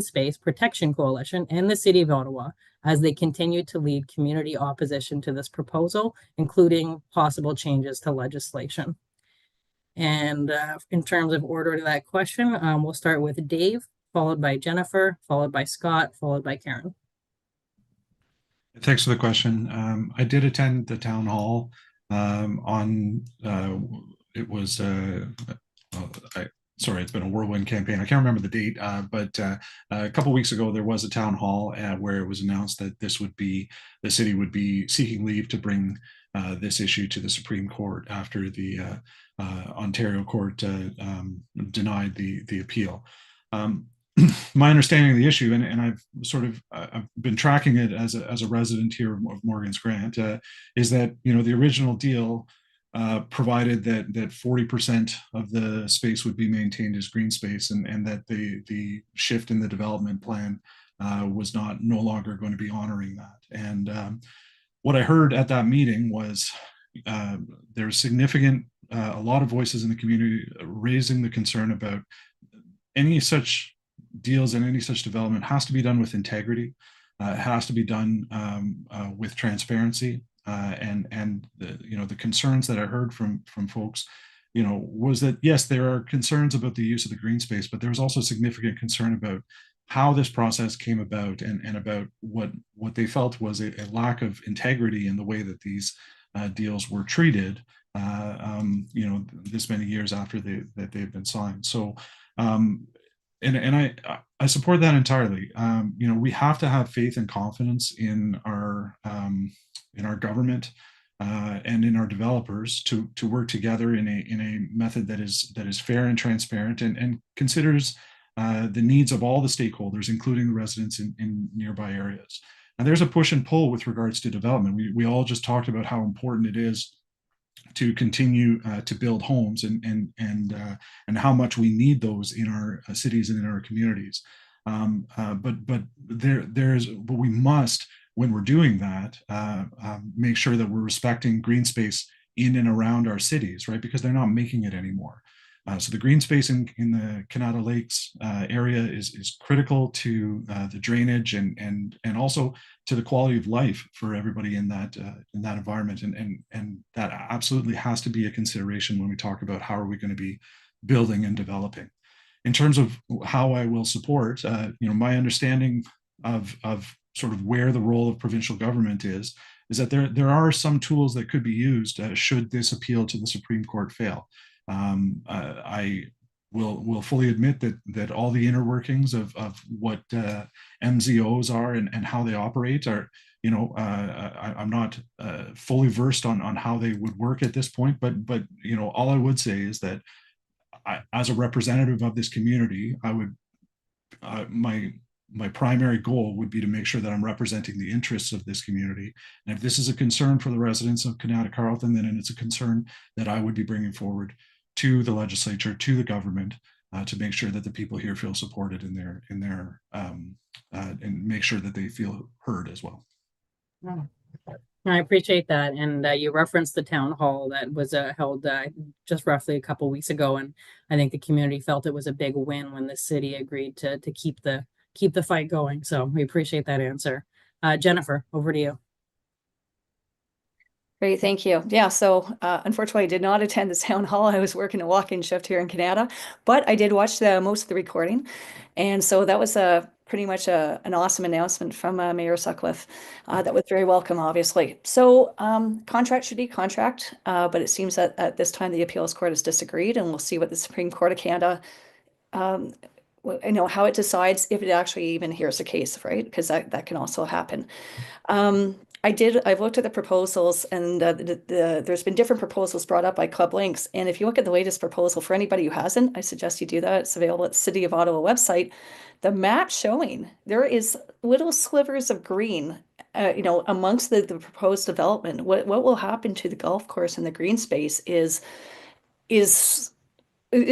Space Protection Coalition and the City of Ottawa as they continue to lead community opposition to this proposal, including possible changes to legislation? And in terms of order to that question, we'll start with Dave, followed by Jennifer, followed by Scott, followed by Karen. Thanks for the question. I did attend the town hall on, it was, sorry, it's been a whirlwind campaign. I can't remember the date, but a couple of weeks ago, there was a town hall where it was announced that the city would be seeking leave to bring this issue to the Supreme Court after the Ontario court denied the appeal. My understanding of the issue, and I've been tracking it as a resident here of Morgan's Grant, is that the original deal provided that 40% of the space would be maintained as green space, and that the shift in the development plan was no longer going to be honoring that. And what I heard at that meeting was there's a lot of voices in the community raising the concern about any such deals and any such development has to be done with integrity. It has to be done with transparency. And the concerns that I heard from folks, was that, yes, there are concerns about the use of the green space, but there was also significant concern about how this process came about and about what they felt was a lack of integrity in the way that these deals were treated, this many years after that they've been signed. So, and I support that entirely. We have to have faith and confidence in our government and in our developers to work together in a method that is fair and transparent and considers the needs of all the stakeholders, including the residents in nearby areas. And there's a push and pull with regards to development. We all just talked about how important it is to continue to build homes and how much we need those in our cities and in our communities. But we must, when we're doing that, make sure that we're respecting green space in and around our cities, right? Because they're not making it anymore. So the green space in the Kanata Lakes area is critical to the drainage and also to the quality of life for everybody in that environment, and that absolutely has to be a consideration when we talk about how are we going to be building and developing. In terms of how I will support, my understanding of sort of where the role of provincial government is that there are some tools that could be used should this appeal to the Supreme Court fail. I will fully admit that all the inner workings of what MZOs are and how they operate are, I'm not fully versed on how they would work at this point, but all I would say is that as a representative of this community, I would my primary goal would be to make sure that I'm representing the interests of this community. And if this is a concern for the residents of Kanata Carleton, then it's a concern that I would be bringing forward to the legislature, to the government, to make sure that the people here feel supported in their and make sure that they feel heard as well. I appreciate that. And you referenced the town hall that was held just roughly a couple weeks ago. And I think the community felt it was a big win when the city agreed to keep the fight going. So we appreciate that answer. Jennifer, over to you. Great, thank you. Yeah, so unfortunately, I did not attend the town hall. I was working a walk-in shift here in Kanata, but I did watch most of the recording. And so that was pretty much an awesome announcement from Mayor Sutcliffe that was very welcome, obviously. So contract should be contract, but it seems that at this time the appeals court has disagreed, and we'll see what the Supreme Court of Canada, how it decides, if it actually even hears the case, right? Because that can also happen. I've looked at the proposals, and there's been different proposals brought up by ClubLinks. And if you look at the latest proposal, for anybody who hasn't, I suggest you do that. It's available at the City of Ottawa website. The map showing there is little slivers of green, amongst the proposed development. What will happen to the golf course and the green space is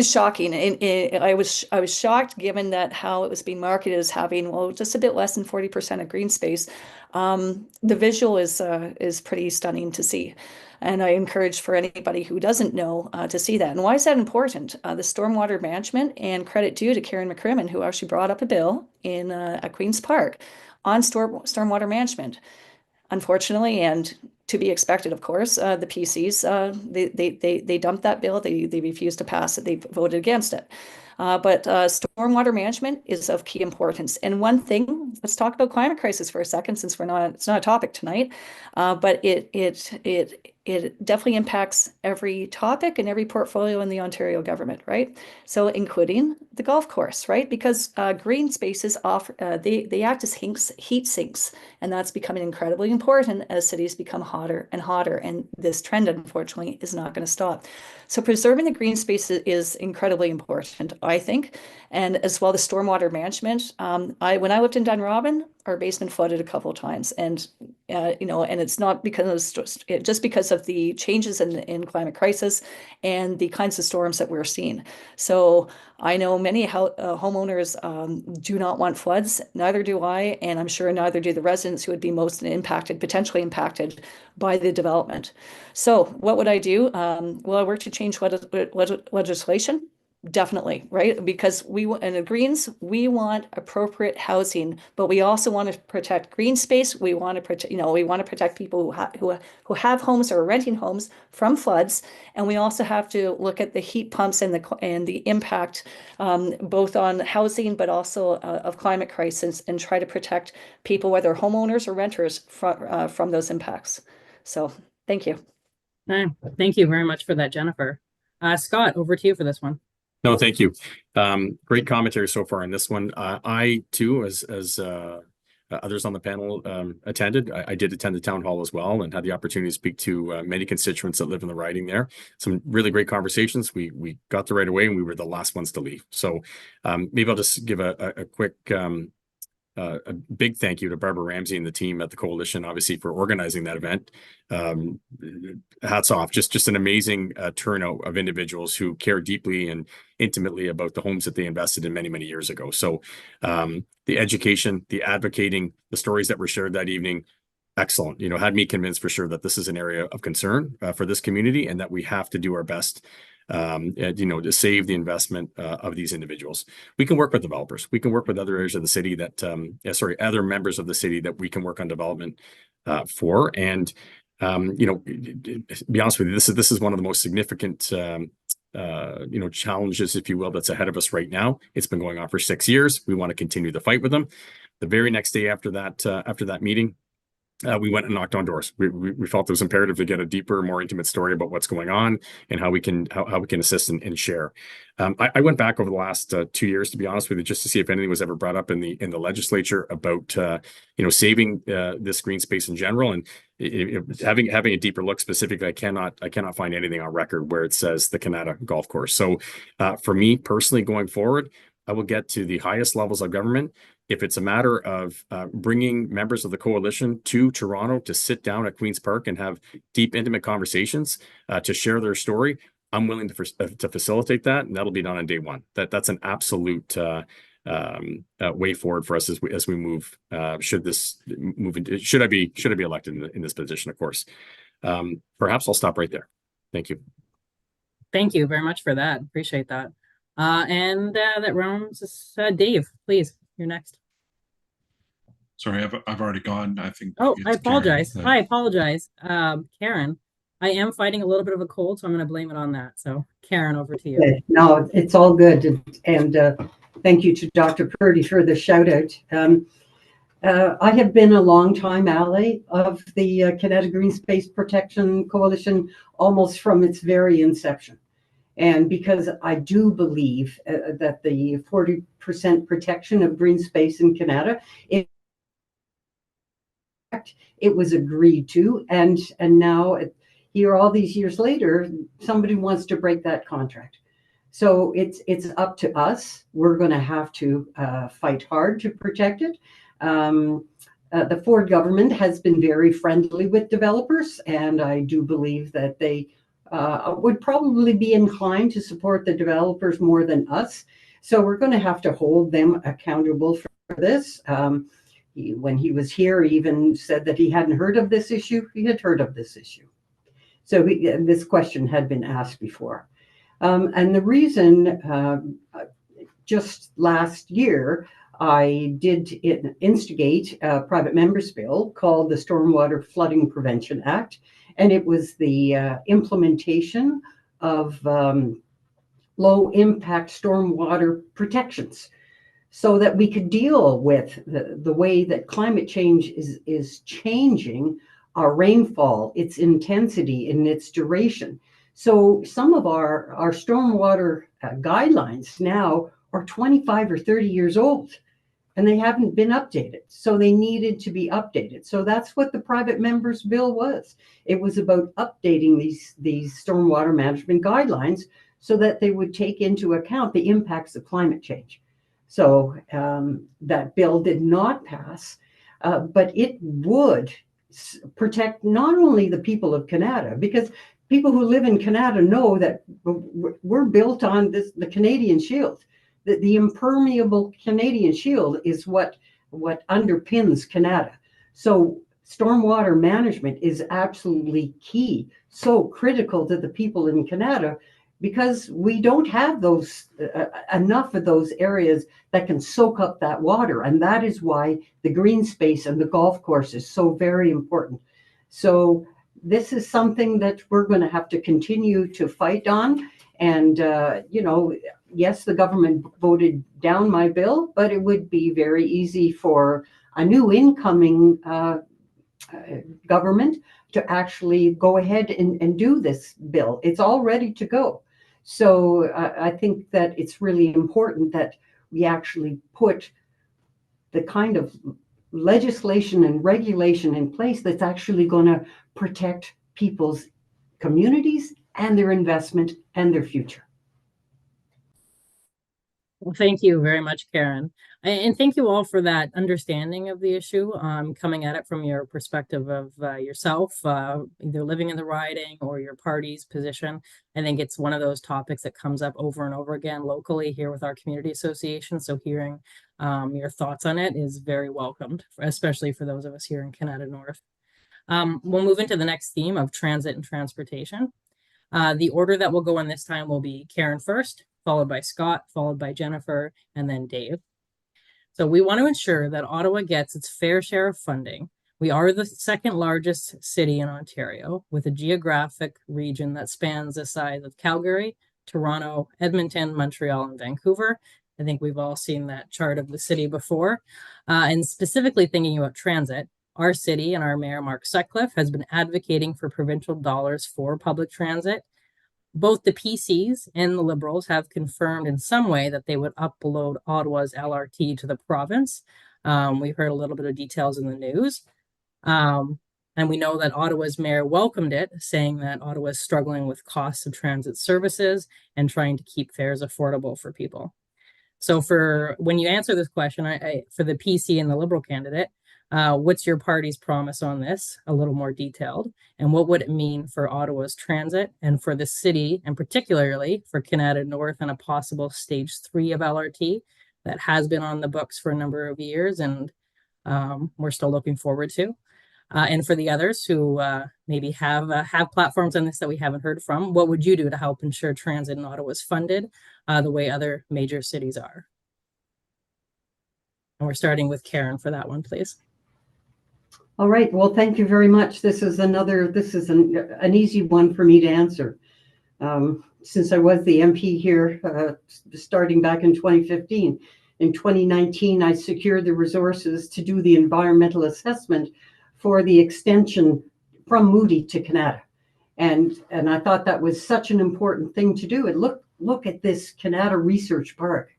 shocking. And I was shocked, given that how it was being marketed as having, well, just a bit less than 40% of green space. The visual is pretty stunning to see. And I encourage for anybody who doesn't know to see that. And why is that important? The stormwater management, and credit due to Karen McCrimmon, who actually brought up a bill at Queen's Park on stormwater management. Unfortunately, and to be expected, of course, the PCs, they dumped that bill. They refused to pass it. They voted against it. But stormwater management is of key importance. And one thing, let's talk about climate crisis for a second, since it's not a topic tonight. But it definitely impacts every topic and every portfolio in the Ontario government, right? So including the golf course, right? Because green spaces they act as heat sinks, and that's becoming incredibly important as cities become hotter and hotter. And this trend, unfortunately, is not going to stop. So preserving the green space is incredibly important, I think, and as well the stormwater management. When I lived in Dunrobin, our basement flooded a couple of times, and and it's not just because of the changes in climate crisis and the kinds of storms that we're seeing. So I know many homeowners do not want floods. Neither do I, and I'm sure neither do the residents who would be most potentially impacted by the development. So what would I do? Will I work to change legislation? Definitely, right? Because in the Greens, we want appropriate housing, but we also want to protect green space. We want to protect people who have homes or are renting homes from floods, and we also have to look at the heat pumps and the impact both on housing, but also of climate crisis, and try to protect people, whether homeowners or renters, from those impacts. So, thank you. Thank you very much for that, Jennifer. Scott, over to you for this one. No, thank you. Great commentary so far on this one. I too, as others on the panel attended, I did attend the town hall as well, and had the opportunity to speak to many constituents that live in the riding there. Some really great conversations. We got there right away, and we were the last ones to leave. So maybe I'll just give a quick a big thank you to Barbara Ramsey and the team at the coalition, obviously, for organizing that event. Hats off, just an amazing turnout of individuals who care deeply and intimately about the homes that they invested in many, many years ago. So the education, the advocating, the stories that were shared that evening, excellent. Had me convinced for sure that this is an area of concern for this community, and that we have to do our best to save the investment of these individuals. We can work with developers. We can work with other areas of the city other members of the city that we can work on development for. And be honest with you, this is one of the most significant challenges, if you will, that's ahead of us right now. It's been going on for 6 years. We want to continue the fight with them. The very next day after that meeting, we went and knocked on doors. We felt it was imperative to get a deeper, more intimate story about what's going on and how we can assist and share. I went back over the last 2 years, to be honest with you, just to see if anything was ever brought up in the legislature about saving this green space in general, and having a deeper look specifically. I cannot find anything on record where it says the Kanata golf course. So for me personally, going forward, I will get to the highest levels of government. If it's a matter of bringing members of the coalition to Toronto to sit down at Queen's Park and have deep, intimate conversations to share their story, I'm willing to facilitate that, and that'll be done on day one. That's an absolute way forward for us as we move. Should I be elected in this position, of course. Perhaps I'll stop right there. Thank you. Thank you very much for that. Appreciate that. And that rounds us. Dave, please. You're next. Sorry, I've already gone. I think. Oh, I apologize. I apologize. Karen, I am fighting a little bit of a cold, so I'm going to blame it on that. So Karen, over to you. Okay. No, it's all good. And thank you to Dr. Purdy for the shout out. I have been a long time ally of the Kanata Green Space Protection Coalition almost from its very inception. And because I do believe that the 40% protection of green space in Kanata is it was agreed to, and now here all these years later, somebody wants to break that contract. So it's up to us. We're going to have to fight hard to protect it. The Ford government has been very friendly with developers, and I do believe that they would probably be inclined to support the developers more than us. So we're going to have to hold them accountable for this. When he was here, he even said that he hadn't heard of this issue. He had heard of this issue. So this question had been asked before. And the reason, just last year, I did instigate a private member's bill called the Stormwater Flooding Prevention Act. And it was the implementation of low impact stormwater protections so that we could deal with the way that climate change is changing our rainfall, its intensity, and its duration. So some of our stormwater guidelines now are 25 or 30 years old, and they haven't been updated. So they needed to be updated. So that's what the private member's bill was. It was about updating these stormwater management guidelines so that they would take into account the impacts of climate change. So that bill did not pass, but it would protect not only the people of Kanata, because people who live in Kanata know that we're built on the Canadian Shield. The impermeable Canadian Shield is what underpins Kanata. So stormwater management is absolutely key, so critical to the people in Kanata, because we don't have those enough of those areas that can soak up that water. And that is why the green space and the golf course is so very important. So this is something that we're going to have to continue to fight on. And, yes, the government voted down my bill, but it would be very easy for a new incoming government to actually go ahead and do this bill. It's all ready to go. So I think that it's really important that we actually put the kind of legislation and regulation in place that's actually going to protect people's communities and their investment and their future. Well, thank you very much, Karen. And thank you all for that understanding of the issue, coming at it from your perspective of yourself, either living in the riding or your party's position. I think it's one of those topics that comes up over and over again locally here with our community association. So hearing your thoughts on it is very welcomed, especially for those of us here in Kanata North. We'll move into the next theme of transit and transportation. The order that will go in this time will be Karen first, followed by Scott, followed by Jennifer, and then Dave. So we want to ensure that Ottawa gets its fair share of funding. We are the second largest city in Ontario, with a geographic region that spans the size of Calgary, Toronto, Edmonton, Montreal, and Vancouver. I think we've all seen that chart of the city before. And specifically thinking about transit, our city and our mayor, Mark Sutcliffe, has been advocating for provincial dollars for public transit. Both the PCs and the Liberals have confirmed in some way that they would upload Ottawa's LRT to the province. We've heard a little bit of details in the news. And we know that Ottawa's mayor welcomed it, saying that Ottawa is struggling with costs of transit services and trying to keep fares affordable for people. So for when you answer this question, for the PC and the Liberal candidate, what's your party's promise on this? A little more detailed. And what would it mean for Ottawa's transit and for the city, and particularly for Kanata North and a possible stage 3 of LRT that has been on the books for a number of years and we're still looking forward to. And for the others who maybe have platforms on this that we haven't heard from, what would you do to help ensure transit in Ottawa is funded the way other major cities are? And we're starting with Karen for that one, please. All right. Well, thank you very much. This is an easy one for me to answer. Since I was the MP here, starting back in 2015, in 2019, I secured the resources to do the environmental assessment for the extension from Moody to Kanata. And I thought that was such an important thing to do. And look at this Kanata Research Park.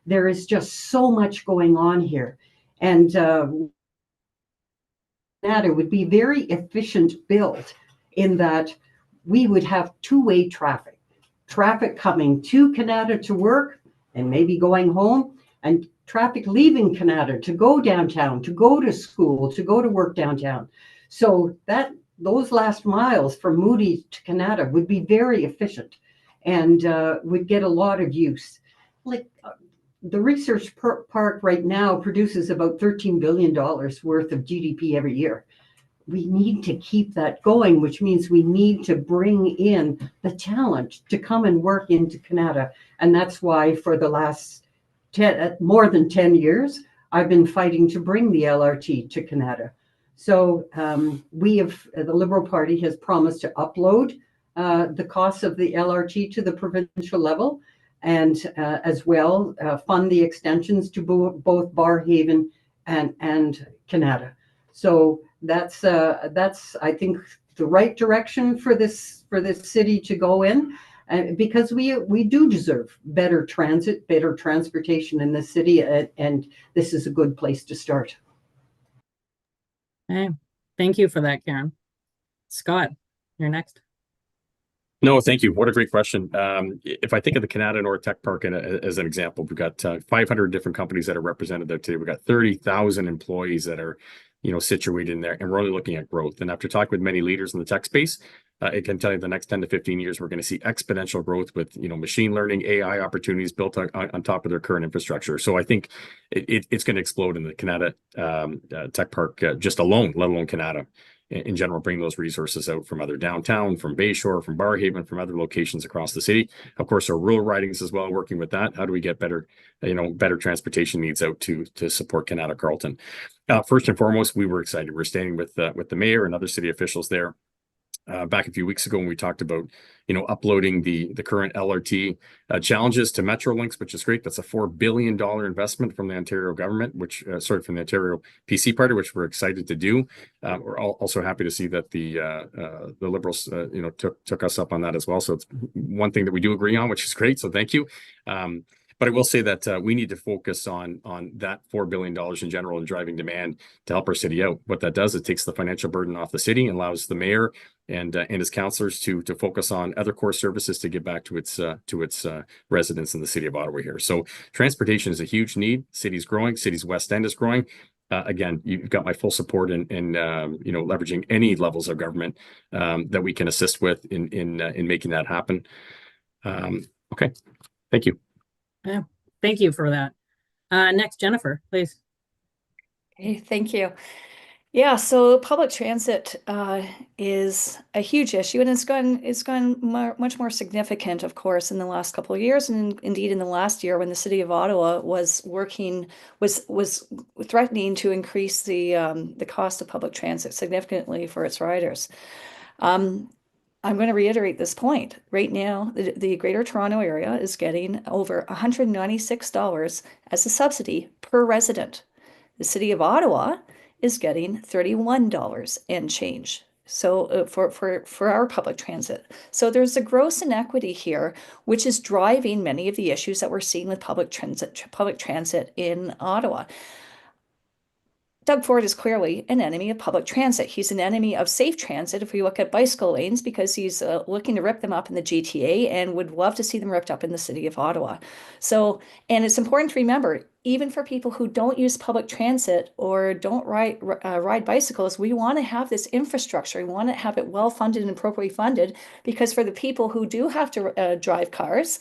There is just so much going on here. And Canada would be very efficient built in that we would have two-way traffic. Traffic coming to Kanata to work and maybe going home, and traffic leaving Kanata to go downtown, to go to school, to go to work downtown. So that those last miles from Moody to Kanata would be very efficient and would get a lot of use. Like the research park right now produces about $13 billion worth of GDP every year. We need to keep that going, which means we need to bring in the talent to come and work into Kanata. And that's why for the last more than 10 years, I've been fighting to bring the LRT to Kanata. So the Liberal Party has promised to upload the costs of the LRT to the provincial level, and as well fund the extensions to both Barrhaven and Kanata. So that's I think the right direction for this city to go in, because we do deserve better transit, better transportation in this city, and this is a good place to start. Okay. Thank you for that, Karen. Scott, you're next. No, thank you. What a great question. If I think of the Kanata North Tech Park as an example, we've got 500 different companies that are represented there today. We've got 30,000 employees that are, situated in there, and we're only looking at growth. And after talking with many leaders in the tech space, I can tell you the next 10 to 15 years, we're going to see exponential growth with, machine learning, AI opportunities built on top of their current infrastructure. So I think it's going to explode in the Kanata Tech Park just alone, let alone Kanata in general, bring those resources out from other downtown, from Bayshore, from Barrhaven, from other locations across the city. Of course, our rural ridings as well, working with that. How do we get better transportation needs out to support Kanata Carleton? First and foremost, we were excited. We're staying with the mayor and other city officials there. Back a few weeks ago when we talked about, uploading the current LRT challenges to Metrolinx, which is great. That's a $4 billion investment from the Ontario government, from the Ontario PC party, which we're excited to do. We're also happy to see that the Liberals, took us up on that as well. So it's one thing that we do agree on, which is great. So thank you. But I will say that we need to focus on that $4 billion in general and driving demand to help our city out. What that does, it takes the financial burden off the city and allows the mayor and his councillors to focus on other core services to get back to its residents in the city of Ottawa here. So transportation is a huge need. City's growing. City's West End is growing. Again, you've got my full support in leveraging any levels of government that we can assist with in making that happen. Okay, thank you. Yeah, thank you for that. Next, Jennifer, please. Okay, thank you. Yeah, so public transit is a huge issue, and it's gone much more significant, of course, in the last couple of years, and indeed in the last year when the city of Ottawa was threatening to increase the cost of public transit significantly for its riders. I'm going to reiterate this point. Right now, the Greater Toronto Area is getting over $196 as a subsidy per resident. The City of Ottawa is getting $31 and change. So for our public transit. So there's a gross inequity here, which is driving many of the issues that we're seeing with public transit in Ottawa. Doug Ford is clearly an enemy of public transit. He's an enemy of safe transit if we look at bicycle lanes, because he's looking to rip them up in the GTA and would love to see them ripped up in the city of Ottawa. So, and it's important to remember, even for people who don't use public transit or don't ride bicycles, we want to have this infrastructure. We want to have it well funded and appropriately funded, because for the people who do have to drive cars,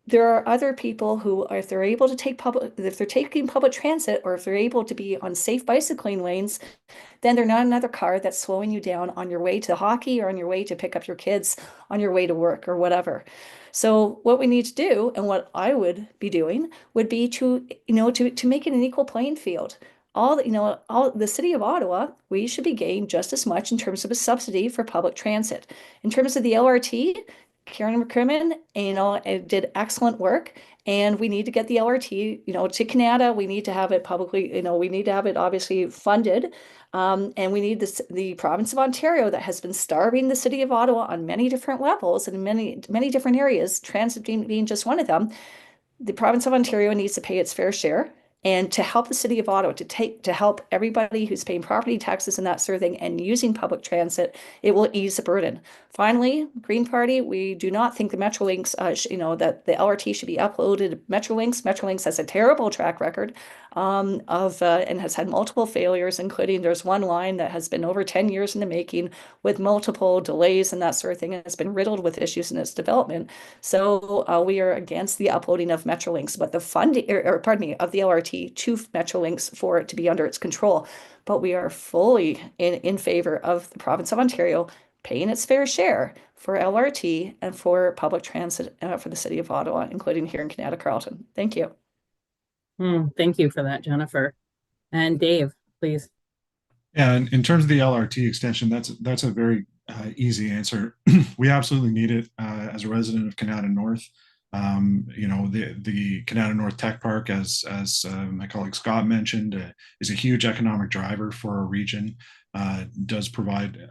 there are other people who, if they're able to if they're taking public transit, or if they're able to be on safe bicycling lanes, then they're not another car that's slowing you down on your way to hockey or on your way to pick up your kids on your way to work or whatever. So what we need to do, and what I would be doing, would be to make it an equal playing field. All the city of Ottawa, we should be getting just as much in terms of a subsidy for public transit. In terms of the LRT, Karen McCrimmon, did excellent work, and we need to get the LRT, to Kanata. We need to have it publicly, we need to have it obviously funded, and we need the province of Ontario, that has been starving the city of Ottawa on many different levels and in many different areas, transit being just one of them. The province of Ontario needs to pay its fair share, and to help the city of Ottawa, to help everybody who's paying property taxes and that sort of thing and using public transit, it will ease the burden. Finally, Green Party, we do not think the Metrolinx, that the LRT should be uploaded to Metrolinx. Metrolinx has a terrible track record and has had multiple failures, including there's one line that has been over 10 years in the making with multiple delays and that sort of thing, and it's been riddled with issues in its development. So we are against the uploading of Metrolinx, but the funding, of the LRT to Metrolinx for it to be under its control. But we are fully in favor of the province of Ontario paying its fair share for LRT and for public transit for the city of Ottawa, including here in Kanata Carleton. Thank you. Thank you for that, Jennifer. And Dave, please. Yeah, in terms of the LRT extension, that's a very easy answer. We absolutely need it. As a resident of Kanata North, the Kanata North Tech Park, as my colleague Scott mentioned, is a huge economic driver for our region. Does provide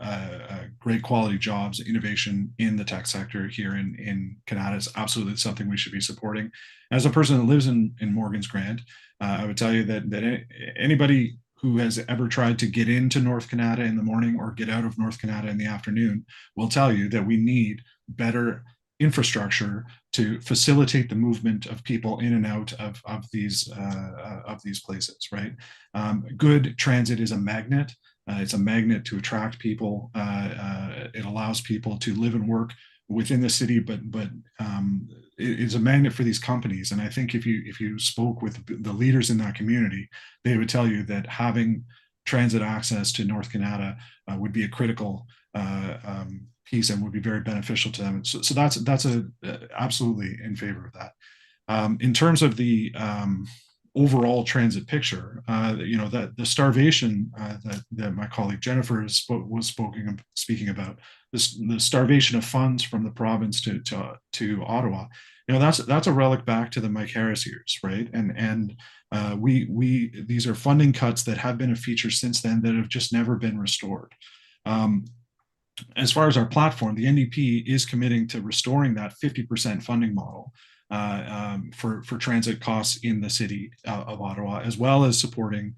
great quality jobs, innovation in the tech sector here in Kanata. Is absolutely something we should be supporting. As a person that lives in Morgan's Grant, I would tell you that anybody who has ever tried to get into North Kanata in the morning or get out of North Kanata in the afternoon will tell you that we need better infrastructure to facilitate the movement of people in and out of these places, right? Good transit is a magnet. It's a magnet to attract people. It allows people to live and work within the city, but it's a magnet for these companies. And I think if you spoke with the leaders in that community, they would tell you that having transit access to North Kanata would be a critical piece and would be very beneficial to them. So that's absolutely in favor of that. In terms of the overall transit picture, that the starvation that my colleague Jennifer was speaking about, the starvation of funds from the province to Ottawa, that's a relic back to the Mike Harris years, right? And these are funding cuts that have been a feature since then that have just never been restored. As far as our platform, the NDP is committing to restoring that 50% funding model for transit costs in the city of Ottawa, as well as supporting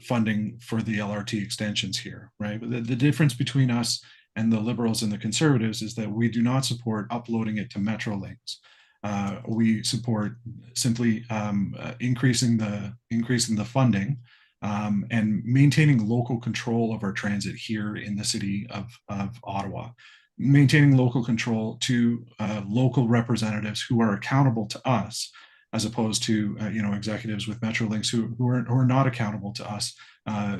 funding for the LRT extensions here, right? But the difference between us and the Liberals and the Conservatives is that we do not support uploading it to Metrolinx. We support simply increasing the funding and maintaining local control of our transit here in the city of Ottawa, maintaining local control to local representatives who are accountable to us, as opposed to executives with Metrolinx who are not accountable to us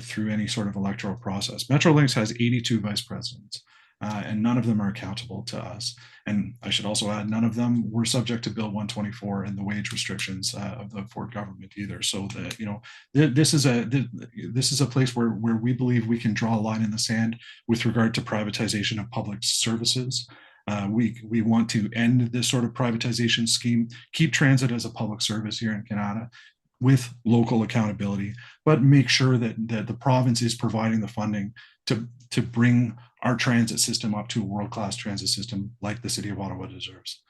through any sort of electoral process. Metrolinx has 82 vice presidents, and none of them are accountable to us. And I should also add, none of them were subject to Bill 124 and the wage restrictions of the Ford government either. So this is a place where we believe we can draw a line in the sand with regard to privatization of public services. We want to end this sort of privatization scheme, keep transit as a public service here in Canada with local accountability, but make sure that the province is providing the funding to bring our transit system up to a world-class transit system like the city of Ottawa deserves.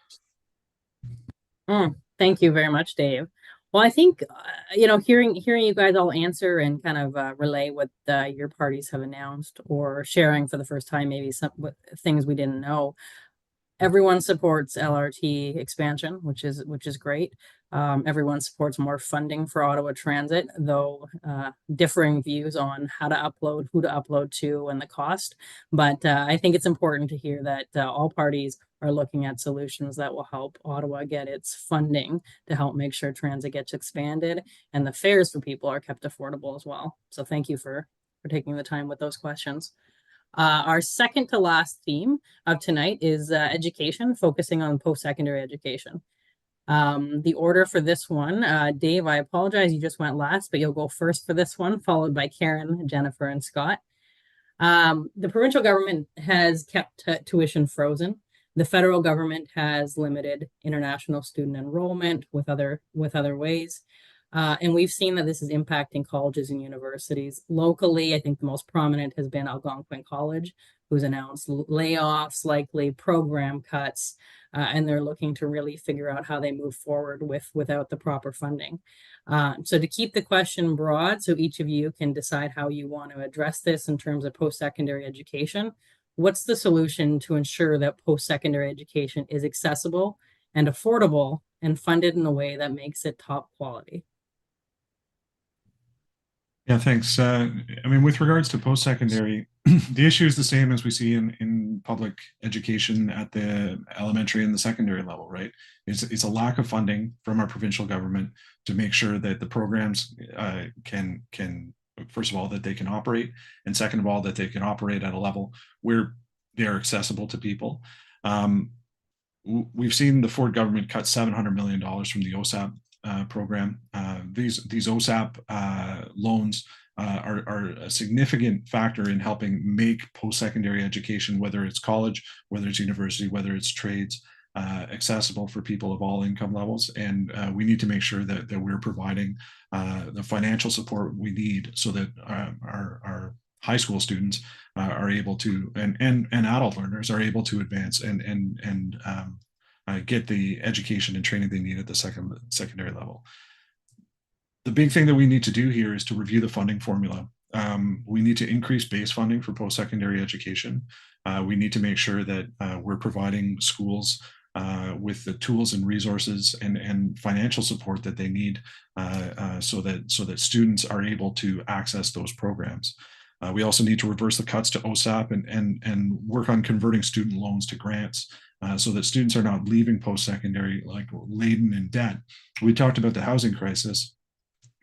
Thank you very much, Dave. Well, I think, hearing you guys all answer and kind of relay what your parties have announced, or sharing for the first time maybe some things we didn't know. Everyone supports LRT expansion, which is great. Everyone supports more funding for Ottawa Transit, though differing views on how to upload, who to upload to, and the cost. But I think it's important to hear that all parties are looking at solutions that will help Ottawa get its funding to help make sure transit gets expanded and the fares for people are kept affordable as well. So thank you for taking the time with those questions. Our second to last theme of tonight is education, focusing on post-secondary education. The order for this one, Dave, I apologize, you just went last, but you'll go first for this one, followed by Karen, Jennifer, and Scott. The provincial government has kept tuition frozen. The federal government has limited international student enrollment with other ways. And we've seen that this is impacting colleges and universities. Locally, I think the most prominent has been Algonquin College, who's announced layoffs, likely program cuts, and they're looking to really figure out how they move forward without the proper funding. So to keep the question broad, so each of you can decide how you want to address this in terms of post-secondary education, what's the solution to ensure that post-secondary education is accessible and affordable and funded in a way that makes it top quality? Yeah, thanks. I mean, with regards to post-secondary, the issue is the same as we see in public education at the elementary and the secondary level, right? It's a lack of funding from our provincial government to make sure that the programs can, first of all, that they can operate, and second of all, that they can operate at a level where they're accessible to people. We've seen the Ford government cut $700 million from the OSAP program. These OSAP loans are a significant factor in helping make post-secondary education, whether it's college, whether it's university, whether it's trades, accessible for people of all income levels. And we need to make sure that we're providing the financial support we need so that our high school students are able to, and adult learners are able to advance and get the education and training they need at the secondary level. The big thing that we need to do here is to review the funding formula. We need to increase base funding for post-secondary education. We need to make sure that we're providing schools with the tools and resources and financial support that they need so that students are able to access those programs. We also need to reverse the cuts to OSAP and work on converting student loans to grants so that students are not leaving post-secondary like laden in debt. We talked about the housing crisis,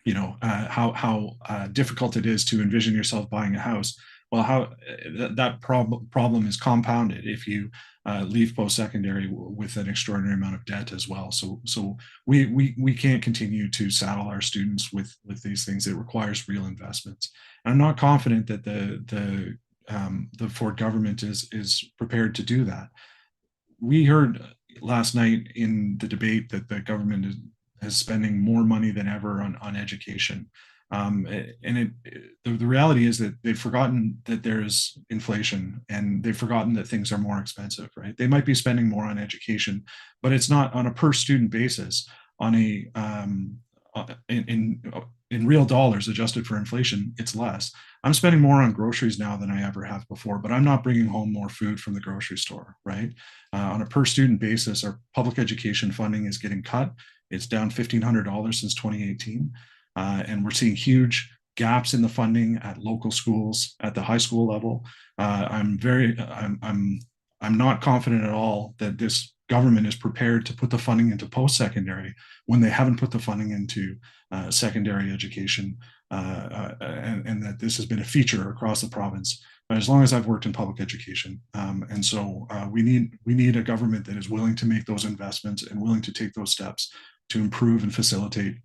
you know, how difficult it is to envision yourself buying a house. Well, how that problem is compounded if you leave post-secondary with an extraordinary amount of debt as well. So we can't continue to saddle our students with these things. It requires real investments. And I'm not confident that the Ford government is prepared to do that. We heard last night in the debate that the government is spending more money than ever on education. The reality is that they've forgotten that there's inflation and they've forgotten that things are more expensive, right? They might be spending more on education, but it's not on a per student basis. On a in real dollars adjusted for inflation, it's less. I'm spending more on groceries now than I ever have before, but I'm not bringing home more food from the grocery store, right? On a per student basis, our public education funding is getting cut. It's down $1,500 since 2018. And we're seeing huge gaps in the funding at local schools, at the high school level. I'm not confident at all that this government is prepared to put the funding into post-secondary when they haven't put the funding into secondary education, and that this has been a feature across the province as long as I've worked in public education. And so we need a government that is willing to make those investments and willing to take those steps to improve and facilitate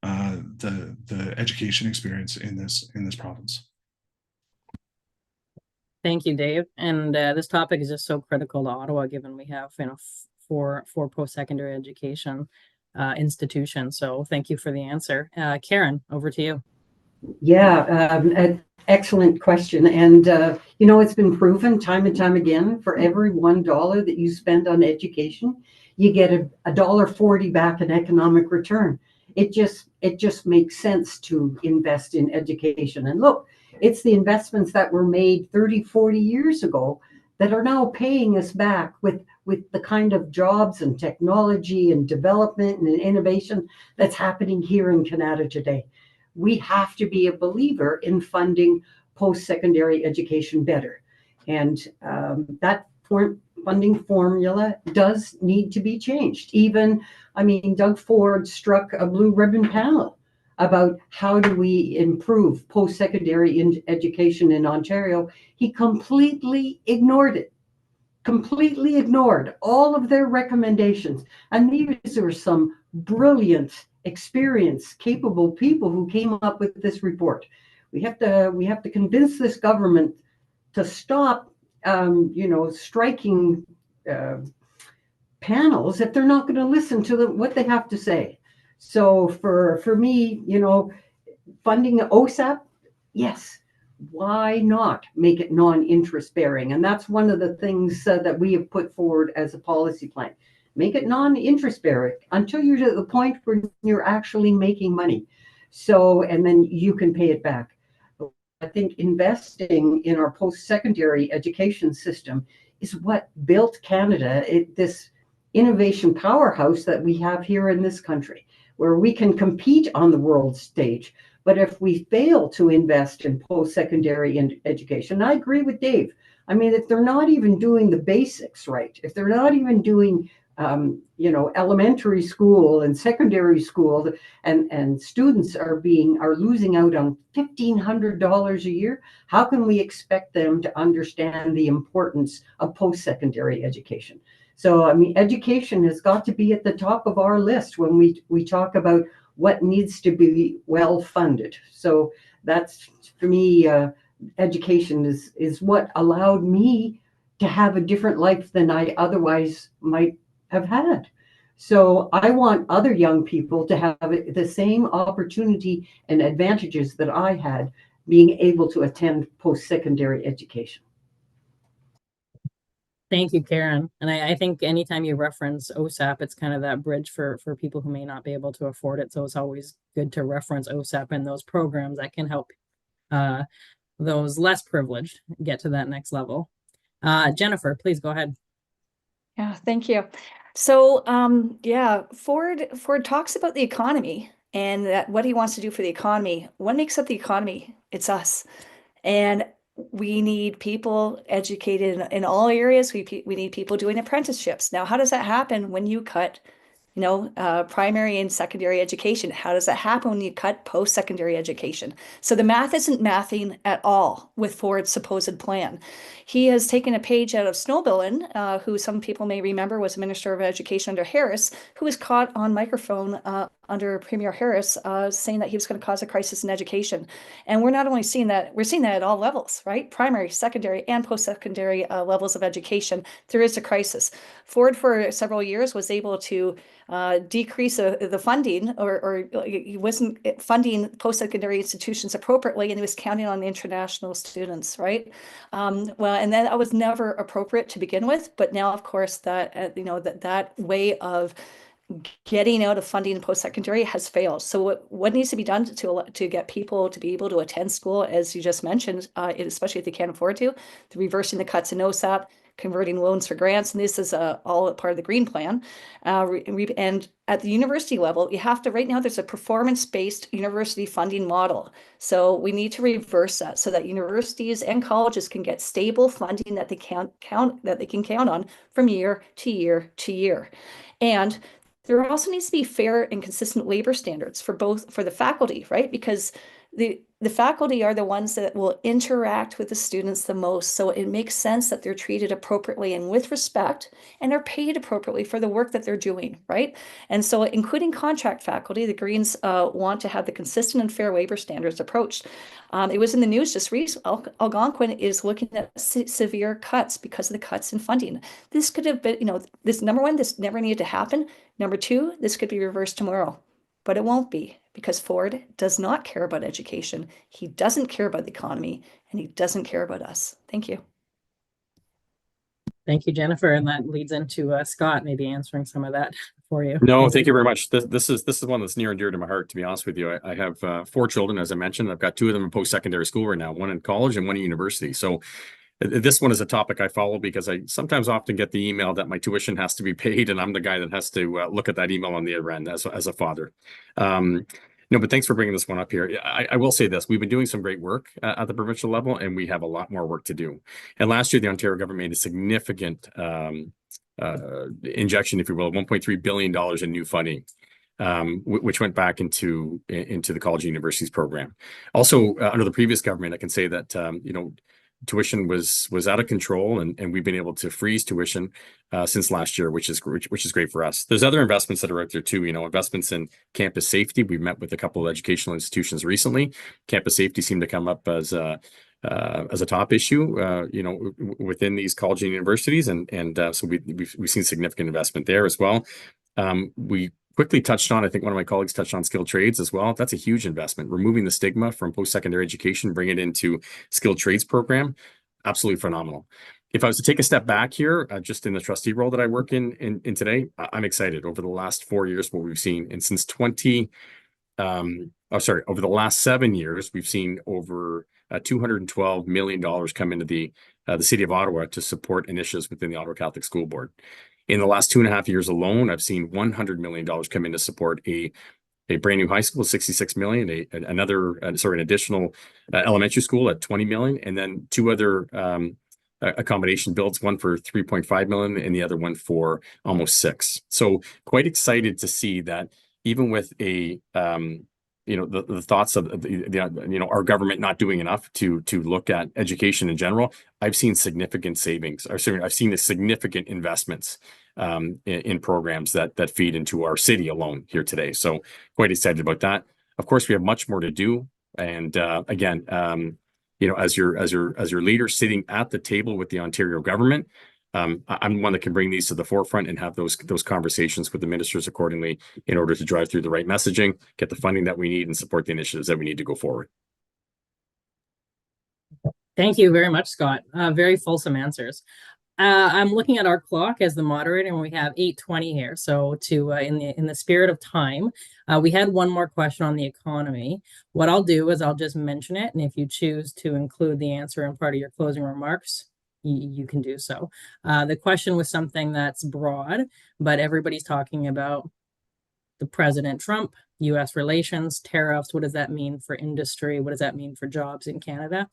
the education experience in this province. Thank you, Dave. And this topic is just so critical to Ottawa, given we have, you know, four post-secondary education institutions. So thank you for the answer. Karen, over to you. Yeah, an excellent question. And, you know, it's been proven time and time again, for every $1 that you spend on education, you get a $1.40 back in economic return. It just makes sense to invest in education. And look, it's the investments that were made 30, 40 years ago that are now paying us back with the kind of jobs and technology and development and innovation that's happening here in Canada today. We have to be a believer in funding post-secondary education better. And that funding formula does need to be changed. Even, I mean, Doug Ford struck a blue ribbon panel about how do we improve post-secondary education in Ontario. He completely ignored it, completely ignored all of their recommendations. And these are some brilliant, experienced, capable people who came up with this report. We have to convince this government to stop you know, striking panels if they're not going to listen to what they have to say. So for me, funding OSAP, yes, why not make it non-interest bearing? And that's one of the things that we have put forward as a policy plan. Make it non-interest bearing until you're to the point where you're actually making money. So, and then you can pay it back. I think investing in our post-secondary education system is what built Canada, this innovation powerhouse that we have here in this country, where we can compete on the world stage. But if we fail to invest in post-secondary education, I agree with Dave. I mean, if they're not even doing the basics right, if they're not even doing, elementary school and secondary school, and students are losing out on $1,500 a year, how can we expect them to understand the importance of post-secondary education? So, I mean, education has got to be at the top of our list when we talk about what needs to be well funded. So that's, for me, education is what allowed me to have a different life than I otherwise might have had. So I want other young people to have the same opportunity and advantages that I had being able to attend post-secondary education. Thank you, Karen. And I think anytime you reference OSAP, it's kind of that bridge for people who may not be able to afford it. So it's always good to reference OSAP and those programs that can help those less privileged get to that next level. Jennifer, please go ahead. Yeah, thank you. So, Ford talks about the economy and that what he wants to do for the economy. What makes up the economy? It's us. And we need people educated in all areas. We need people doing apprenticeships. Now, how does that happen when you cut, primary and secondary education? How does that happen when you cut post-secondary education? So the math isn't mathing at all with Ford's supposed plan. He has taken a page out of Snowbillen, who some people may remember was Minister of Education under Harris, who was caught on microphone under Premier Harris saying that he was going to cause a crisis in education. And we're not only seeing that, we're seeing that at all levels, right? Primary, secondary, and post-secondary levels of education. There is a crisis. Ford, for several years, was able to decrease the funding, or he wasn't funding post-secondary institutions appropriately, and he was counting on the international students, right? And that was never appropriate to begin with, but now, of course, that that way of getting out of funding post-secondary has failed. So what needs to be done to get people to be able to attend school, as you just mentioned, especially if they can't afford to, reversing the cuts in OSAP, converting loans for grants, and this is all part of the Green Plan. And at the university level, you have to, right now, there's a performance-based university funding model. So we need to reverse that so that universities and colleges can get stable funding that they can count on from year to year to year. And there also needs to be fair and consistent labor standards for the faculty, right? Because the faculty are the ones that will interact with the students the most. So it makes sense that they're treated appropriately and with respect, and are paid appropriately for the work that they're doing, right? And so including contract faculty, the Greens want to have the consistent and fair labor standards approached. It was in the news just recently. Algonquin is looking at severe cuts because of the cuts in funding. This could have been, this, number one, this never needed to happen. Number two, this could be reversed tomorrow, but it won't be, because Ford does not care about education. He doesn't care about the economy, and he doesn't care about us. Thank you. Thank you, Jennifer. And that leads into Scott maybe answering some of that for you. No, thank you very much. This is one that's near and dear to my heart, to be honest with you. I have 4 children, as I mentioned. I've got 2 of them in post-secondary school right now, one in college and one in university. So this one is a topic I follow because I sometimes often get the email that my tuition has to be paid, and I'm the guy that has to look at that email on the other end as a father. No, but thanks for bringing this one up here. I will say this: we've been doing some great work at the provincial level, and we have a lot more work to do. And last year, the Ontario government made a significant injection, if you will, $1.3 billion in new funding, which went back into the college and universities program. Also, under the previous government, I can say that tuition was out of control, and we've been able to freeze tuition since last year, which is great for us. There's other investments that are out there too. Investments in campus safety. We've met with a couple of educational institutions recently. Campus safety seemed to come up as a top issue, within these colleges and universities, and so we've seen significant investment there as well. We quickly touched on, I think one of my colleagues touched on skilled trades as well. That's a huge investment. Removing the stigma from post-secondary education, bring it into skilled trades program, absolutely phenomenal. If I was to take a step back here, just in the trustee role that I work in today, I'm excited over the last 4 years, what we've seen. And since over the last 7 years, we've seen over $212 million come into the city of Ottawa to support initiatives within the Ottawa Catholic School Board. In the last 2.5 years alone, I've seen $100 million come in to support a brand new high school, 66 million, an additional elementary school at 20 million, and then two other accommodation builds, one for 3.5 million and the other one for almost 6. So quite excited to see that even with the thoughts of our government not doing enough to look at education in general, I've seen significant savings, or sorry, I've seen the significant investments in programs that feed into our city alone here today. So quite excited about that. Of course, we have much more to do. And again, as your leader sitting at the table with the Ontario government, I'm one that can bring these to the forefront and have those conversations with the ministers accordingly in order to drive through the right messaging, get the funding that we need, and support the initiatives that we need to go forward. Thank you very much, Scott. Very fulsome answers. I'm looking at our clock as the moderator, and we have 8:20 here. So in the spirit of time, we had one more question on the economy. What I'll do is I'll just mention it, and if you choose to include the answer in part of your closing remarks, you can do so. The question was something that's broad, but everybody's talking about the President Trump, U.S. relations, tariffs. What does that mean for industry? What does that mean for jobs in Canada?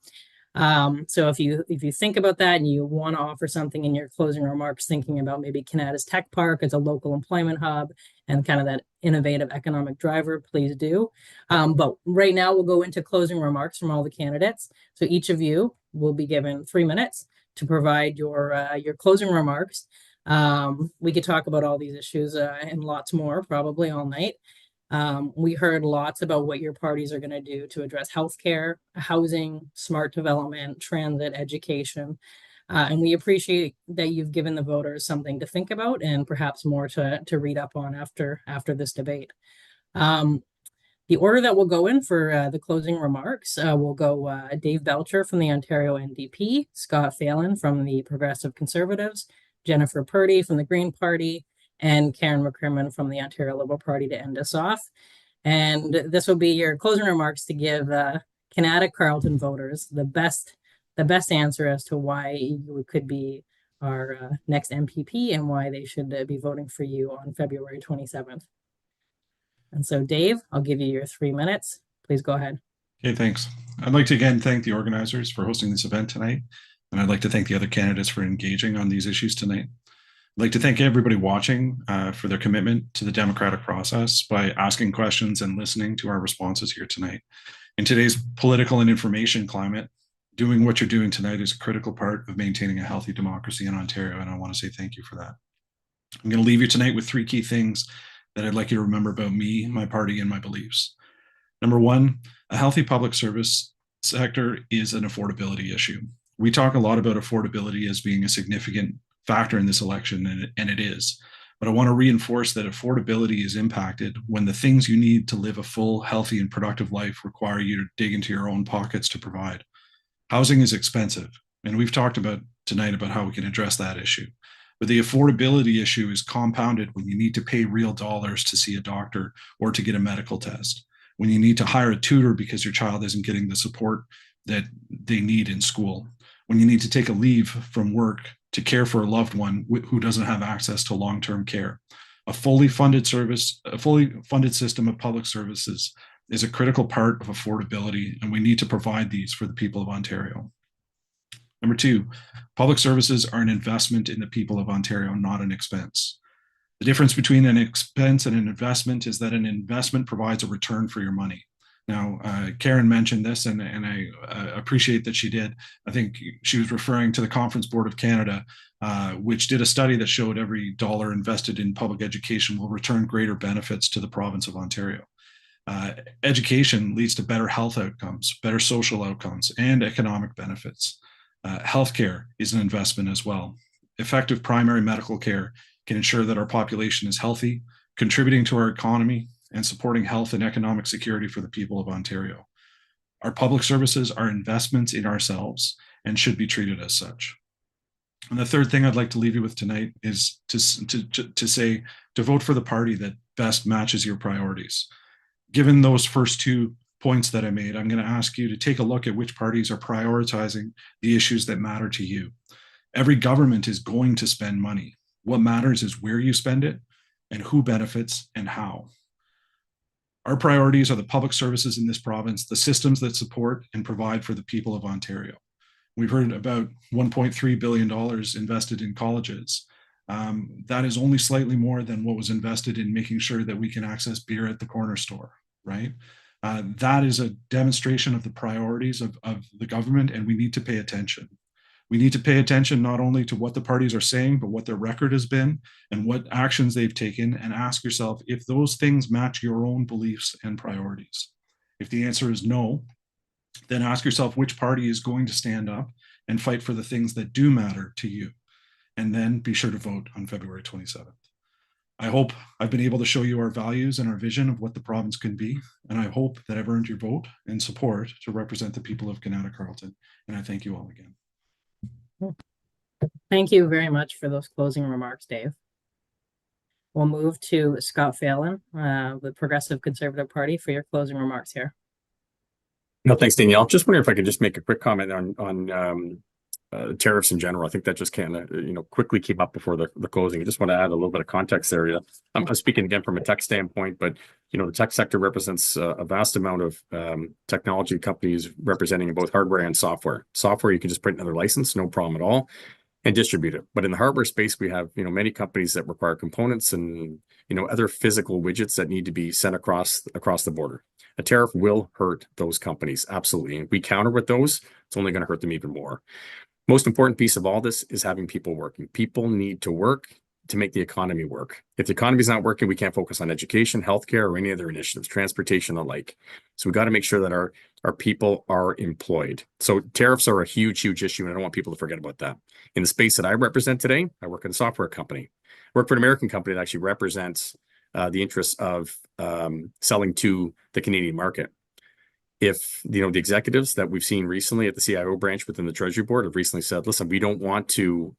So if you think about that and you want to offer something in your closing remarks, thinking about maybe Canada's tech park as a local employment hub and kind of that innovative economic driver, please do. But right now we'll go into closing remarks from all the candidates. So each of you will be given 3 minutes to provide your closing remarks. We could talk about all these issues and lots more probably all night. We heard lots about what your parties are going to do to address healthcare, housing, smart development, transit, education. And we appreciate that you've given the voters something to think about and perhaps more to read up on after this debate. The order that we'll go in for the closing remarks, we'll go Dave Belcher from the Ontario NDP, Scott Phelan from the Progressive Conservatives, Jennifer Purdy from the Green Party, and Karen McCrimmon from the Ontario Liberal Party to end us off. And this will be your closing remarks to give Kanata Carleton voters the best answer as to why you could be our next MPP and why they should be voting for you on February 27th. And so, Dave, I'll give you your 3 minutes. Please go ahead. Okay, thanks. I'd like to again thank the organizers for hosting this event tonight. And I'd like to thank the other candidates for engaging on these issues tonight. I'd like to thank everybody watching for their commitment to the democratic process by asking questions and listening to our responses here tonight. In today's political and information climate, doing what you're doing tonight is a critical part of maintaining a healthy democracy in Ontario, and I want to say thank you for that. I'm going to leave you tonight with 3 key things that I'd like you to remember about me, my party, and my beliefs. Number 1, a healthy public service sector is an affordability issue. We talk a lot about affordability as being a significant factor in this election, and it is. But I want to reinforce that affordability is impacted when the things you need to live a full, healthy, and productive life require you to dig into your own pockets to provide. Housing is expensive, and we've talked about tonight about how we can address that issue. But the affordability issue is compounded when you need to pay real dollars to see a doctor or to get a medical test, when you need to hire a tutor because your child isn't getting the support that they need in school, when you need to take a leave from work to care for a loved one who doesn't have access to long-term care. A fully funded system of public services is a critical part of affordability, and we need to provide these for the people of Ontario. Number 2, public services are an investment in the people of Ontario, not an expense. The difference between an expense and an investment is that an investment provides a return for your money. Now, Karen mentioned this, and I appreciate that she did. I think she was referring to the Conference Board of Canada, which did a study that showed every dollar invested in public education will return greater benefits to the province of Ontario. Education leads to better health outcomes, better social outcomes, and economic benefits. Healthcare is an investment as well. Effective primary medical care can ensure that our population is healthy, contributing to our economy, and supporting health and economic security for the people of Ontario. Our public services are investments in ourselves and should be treated as such. And the third thing I'd like to leave you with tonight is to vote for the party that best matches your priorities. Given those first 2 points that I made, I'm going to ask you to take a look at which parties are prioritizing the issues that matter to you. Every government is going to spend money. What matters is where you spend it and who benefits and how. Our priorities are the public services in this province, the systems that support and provide for the people of Ontario. We've heard about $1.3 billion invested in colleges. That is only slightly more than what was invested in making sure that we can access beer at the corner store, right? That is a demonstration of the priorities of the government, and we need to pay attention. We need to pay attention not only to what the parties are saying, but what their record has been and what actions they've taken, and ask yourself if those things match your own beliefs and priorities. If the answer is no, then ask yourself which party is going to stand up and fight for the things that do matter to you. And then be sure to vote on February 27th. I hope I've been able to show you our values and our vision of what the province can be. And I hope that I've earned your vote and support to represent the people of Kanata Carleton. And I thank you all again. Thank you very much for those closing remarks, Dave. We'll move to Scott Phelan, the Progressive Conservative Party, for your closing remarks here. No, thanks, Danielle. Just wondering if I could just make a quick comment on tariffs in general. I think that just kind of, quickly came up before the closing. I just want to add a little bit of context there. I'm speaking again from a tech standpoint, but, the tech sector represents a vast amount of technology companies representing both hardware and software. Software, you can just print another license, no problem at all, and distribute it. But in the hardware space, we have, many companies that require components and, other physical widgets that need to be sent across the border. A tariff will hurt those companies, absolutely. And if we counter with those, it's only going to hurt them even more. Most important piece of all this is having people working. People need to work to make the economy work. If the economy is not working, we can't focus on education, healthcare, or any other initiatives, transportation alike. So we got to make sure that our people are employed. So tariffs are a huge, huge issue, and I don't want people to forget about that. In the space that I represent today, I work in a software company. I work for an American company that actually represents the interests of selling to the Canadian market. If the executives that we've seen recently at the CIO branch within the Treasury Board have recently said, listen, we don't want to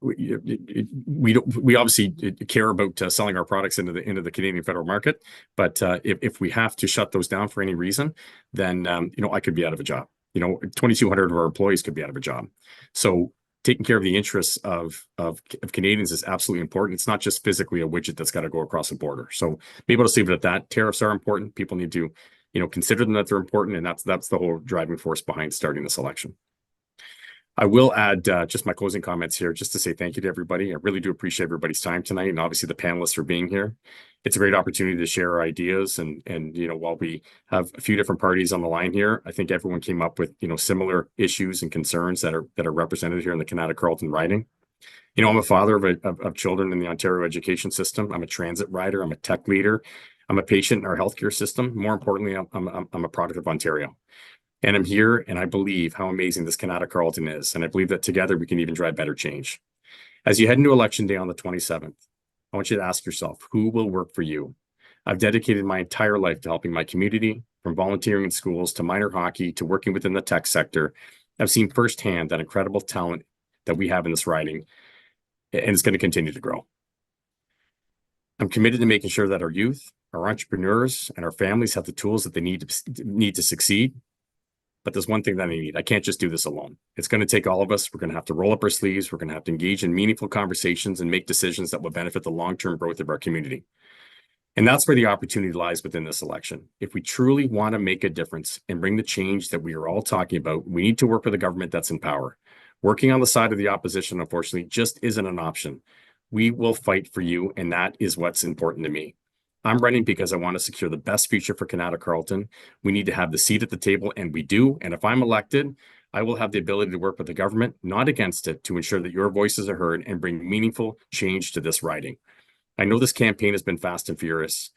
we obviously care about selling our products into the Canadian federal market, but if we have to shut those down for any reason, then I could be out of a job. 2,200 of our employees could be out of a job. So taking care of the interests of Canadians is absolutely important. It's not just physically a widget that's got to go across the border. So be able to leave it at that. Tariffs are important. People need to, consider them that they're important, and that's the whole driving force behind starting this election. I will add just my closing comments here, just to say thank you to everybody. I really do appreciate everybody's time tonight, and obviously the panelists for being here. It's a great opportunity to share our ideas, and while we have a few different parties on the line here, I think everyone came up with similar issues and concerns that are represented here in the Kanata Carleton riding. I'm a father of children in the Ontario education system. I'm a transit rider. I'm a tech leader. I'm a patient in our healthcare system. More importantly, I'm a product of Ontario. And I'm here, and I believe how amazing this Kanata Carleton is. And I believe that together we can even drive better change. As you head into Election Day on the 27th, I want you to ask yourself, who will work for you? I've dedicated my entire life to helping my community, from volunteering in schools to minor hockey to working within the tech sector. I've seen firsthand that incredible talent that we have in this riding, and it's going to continue to grow. I'm committed to making sure that our youth, our entrepreneurs, and our families have the tools that they need to succeed. But there's one thing that I need. I can't just do this alone. It's going to take all of us. We're going to have to roll up our sleeves. We're going to have to engage in meaningful conversations and make decisions that will benefit the long-term growth of our community. And that's where the opportunity lies within this election. If we truly want to make a difference and bring the change that we are all talking about, we need to work with a government that's in power. Working on the side of the opposition, unfortunately, just isn't an option. We will fight for you, and that is what's important to me. I'm running because I want to secure the best future for Kanata Carleton. We need to have the seat at the table, and we do. And if I'm elected, I will have the ability to work with the government, not against it, to ensure that your voices are heard and bring meaningful change to this riding. I know this campaign has been fast and furious,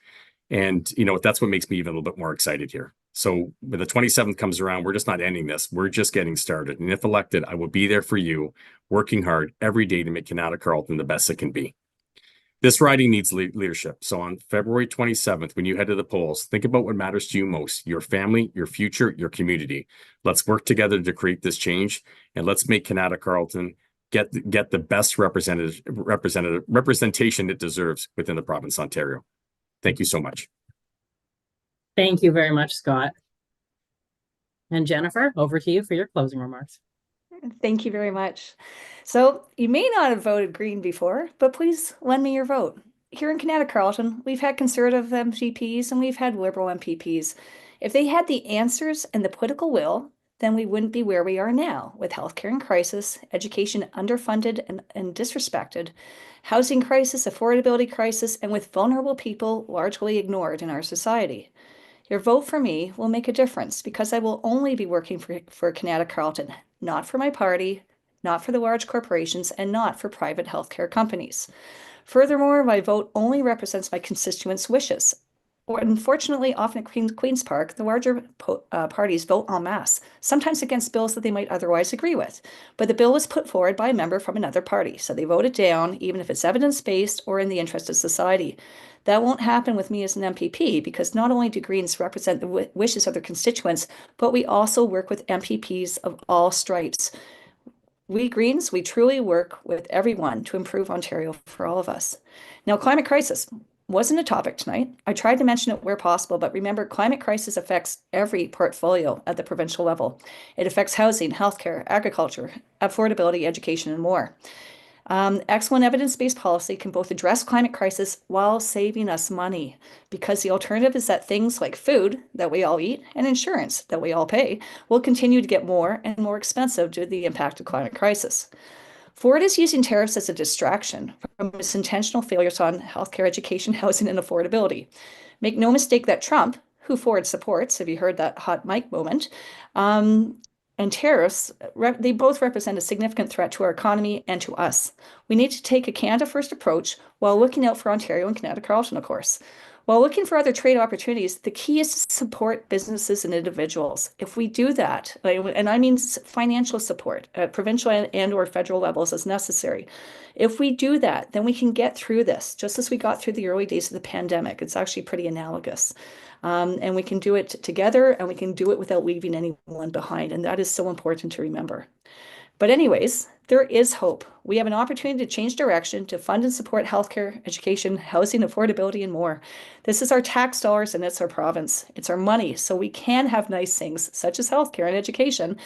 and that's what makes me even a little bit more excited here. So when the 27th comes around, we're just not ending this. We're just getting started. And if elected, I will be there for you, working hard every day to make Kanata Carleton the best it can be. This riding needs leadership. So on February 27th, when you head to the polls, think about what matters to you most, your family, your future, your community. Let's work together to create this change, and let's make Kanata Carleton get the best representation it deserves within the province of Ontario. Thank you so much. Thank you very much, Scott. And Jennifer, over to you for your closing remarks. Thank you very much. So you may not have voted Green before, but please lend me your vote. Here in Kanata Carleton, we've had Conservative MPPs and we've had Liberal MPPs. If they had the answers and the political will, then we wouldn't be where we are now, with healthcare in crisis, education underfunded and disrespected, housing crisis, affordability crisis, and with vulnerable people largely ignored in our society. Your vote for me will make a difference because I will only be working for Kanata Carleton, not for my party, not for the large corporations, and not for private healthcare companies. Furthermore, my vote only represents my constituents' wishes. Or unfortunately, often at Queen's Park, the larger parties vote en masse, sometimes against bills that they might otherwise agree with. But the bill was put forward by a member from another party, so they vote it down, even if it's evidence-based or in the interest of society. That won't happen with me as an MPP, because not only do Greens represent the wishes of their constituents, but we also work with MPPs of all stripes. We Greens, we truly work with everyone to improve Ontario for all of us. Now, climate crisis wasn't a topic tonight. I tried to mention it where possible, but remember, climate crisis affects every portfolio at the provincial level. It affects housing, healthcare, agriculture, affordability, education, and more. Excellent evidence-based policy can both address climate crisis while saving us money, because the alternative is that things like food that we all eat and insurance that we all pay will continue to get more and more expensive due to the impact of climate crisis. Ford is using tariffs as a distraction from its intentional failures on healthcare, education, housing, and affordability. Make no mistake that Trump, who Ford supports, have you heard that hot mic moment, and tariffs, they both represent a significant threat to our economy and to us. We need to take a Canada First approach while looking out for Ontario and Kanata Carleton, of course. While looking for other trade opportunities, the key is to support businesses and individuals. If we do that, and I mean financial support at provincial and or federal levels as necessary, if we do that, then we can get through this, just as we got through the early days of the pandemic. It's actually pretty analogous. And we can do it together, and we can do it without leaving anyone behind. And that is so important to remember. But anyways, there is hope. We have an opportunity to change direction, to fund and support healthcare, education, housing, affordability, and more. This is our tax dollars, and it's our province. It's our money, so we can have nice things such as healthcare and education.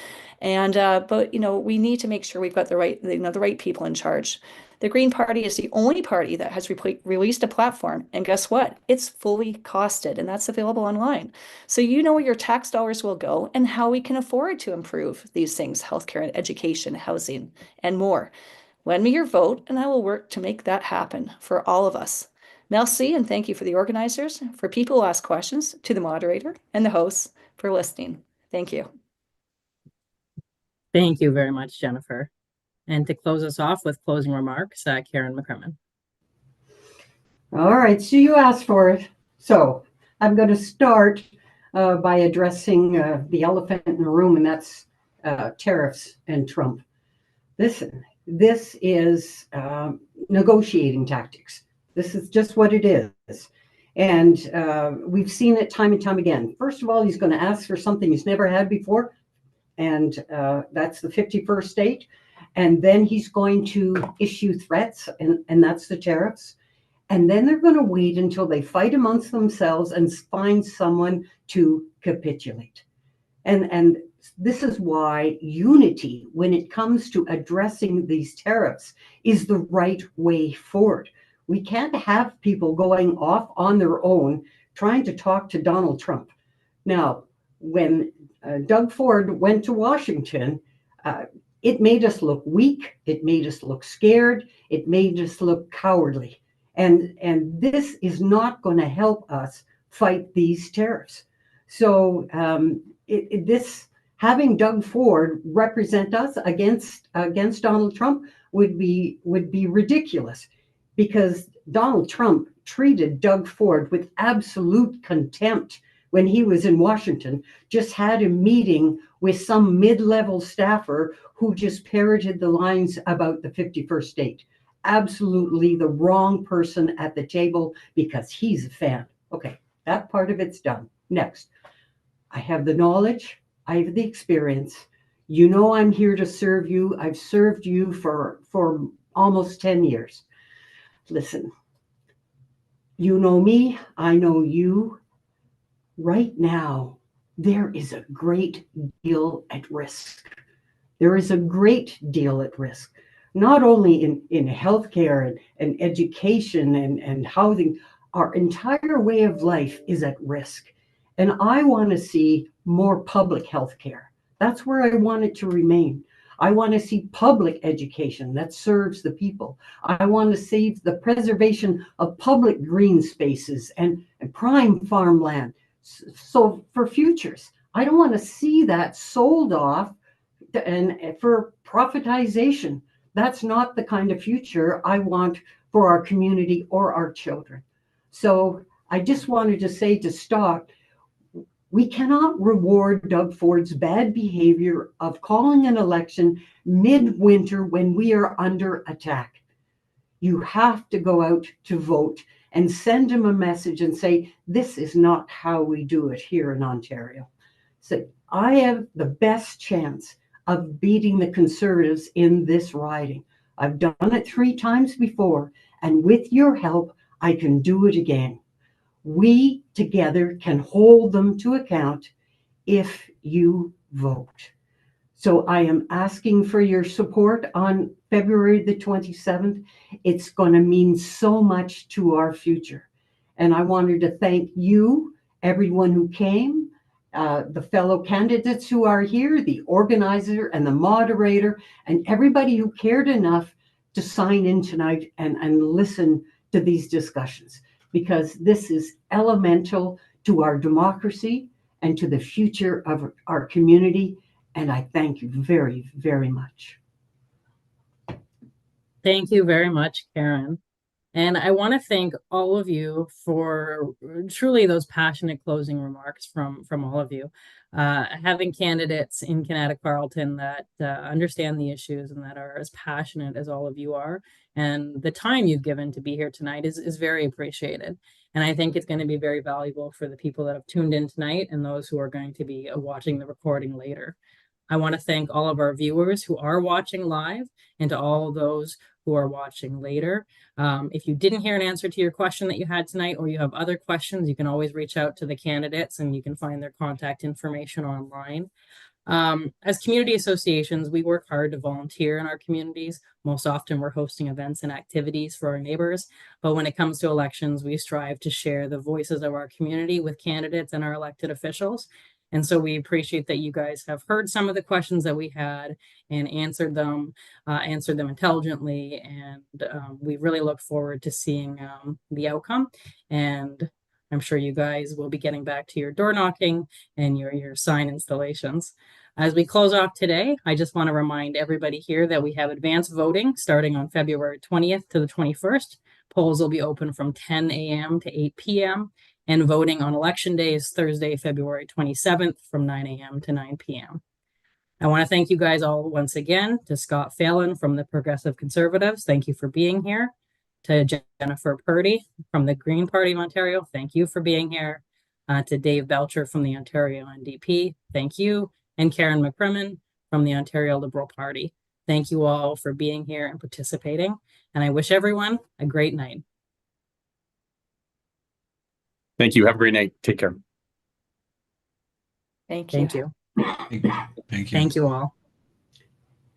And but we need to make sure we've got the right people in charge. The Green Party is the only party that has released a platform, and guess what? It's fully costed, and that's available online. So you know where your tax dollars will go and how we can afford to improve these things: healthcare and education, housing, and more. Lend me your vote, and I will work to make that happen for all of us. Merci, and thank you for the organizers, for people who ask questions, to the moderator and the hosts for listening. Thank you. Thank you very much, Jennifer. And to close us off with closing remarks, Karen McCrimmon. All right, so you asked for it. So I'm going to start by addressing the elephant in the room, and that's tariffs and Trump. Listen, this is negotiating tactics. This is just what it is. And we've seen it time and time again. First of all, he's going to ask for something he's never had before, and that's the 51st state. And then he's going to issue threats, and that's the tariffs. And then they're going to wait until they fight amongst themselves and find someone to capitulate. And this is why unity, when it comes to addressing these tariffs, is the right way forward. We can't have people going off on their own trying to talk to Donald Trump. Now, when Doug Ford went to Washington, it made us look weak. It made us look scared. It made us look cowardly. And this is not going to help us fight these tariffs. So this having Doug Ford represent us against Donald Trump would be ridiculous, because Donald Trump treated Doug Ford with absolute contempt when he was in Washington. Just had a meeting with some mid-level staffer who just parroted the lines about the 51st state. absolutely the wrong person at the table because he's a fan. Okay, that part of it's done. Next, I have the knowledge, I have the experience. You know I'm here to serve you. I've served you for almost 10 years. Listen, you know me, I know you. Right now, there is a great deal at risk. There is a great deal at risk, not only in healthcare and education and housing. Our entire way of life is at risk. And I want to see more public healthcare. That's where I want it to remain. I want to see public education that serves the people. I want to see the preservation of public green spaces and prime farmland. So for futures, I don't want to see that sold off and for profitization. That's not the kind of future I want for our community or our children. So I just wanted to say to start, we cannot reward Doug Ford's bad behavior of calling an election midwinter when we are under attack. You have to go out to vote and send him a message and say, this is not how we do it here in Ontario. So I have the best chance of beating the Conservatives in this riding. I've done it 3 times before, and with your help, I can do it again. We together can hold them to account if you vote. So I am asking for your support on February the 27th. It's going to mean so much to our future. And I wanted to thank you, everyone who came, the fellow candidates who are here, the organizer and the moderator, and everybody who cared enough to sign in tonight and listen to these discussions, because this is elemental to our democracy and to the future of our community. And I thank you very, very much. Thank you very much, Karen. And I want to thank all of you for truly those passionate closing remarks from all of you. Having candidates in Kanata Carleton that understand the issues and that are as passionate as all of you are, and the time you've given to be here tonight is very appreciated. And I think it's going to be very valuable for the people that have tuned in tonight and those who are going to be watching the recording later. I want to thank all of our viewers who are watching live and to all those who are watching later. If you didn't hear an answer to your question that you had tonight, or you have other questions, you can always reach out to the candidates and you can find their contact information online. As community associations, we work hard to volunteer in our communities. Most often we're hosting events and activities for our neighbors, but when it comes to elections, we strive to share the voices of our community with candidates and our elected officials. And so we appreciate that you guys have heard some of the questions that we had and answered them intelligently. And we really look forward to seeing the outcome. And I'm sure you guys will be getting back to your door knocking and your sign installations. As we close off today, I just want to remind everybody here that we have advanced voting starting on February 20th to the 21st. Polls will be open from 10 a.m. to 8 p.m. And voting on election day is Thursday, February 27th from 9 a.m. to 9 p.m. I want to thank you guys all once again. To Scott Phelan from the Progressive Conservatives, thank you for being here. To Jennifer Purdy from the Green Party of Ontario, thank you for being here. To Dave Belcher from the Ontario NDP, thank you. And Karen McCrimmon from the Ontario Liberal Party. Thank you all for being here and participating. And I wish everyone a great night. Thank you. Have a great night. Take care. Thank you. Thank you. Thank you. Thank you all.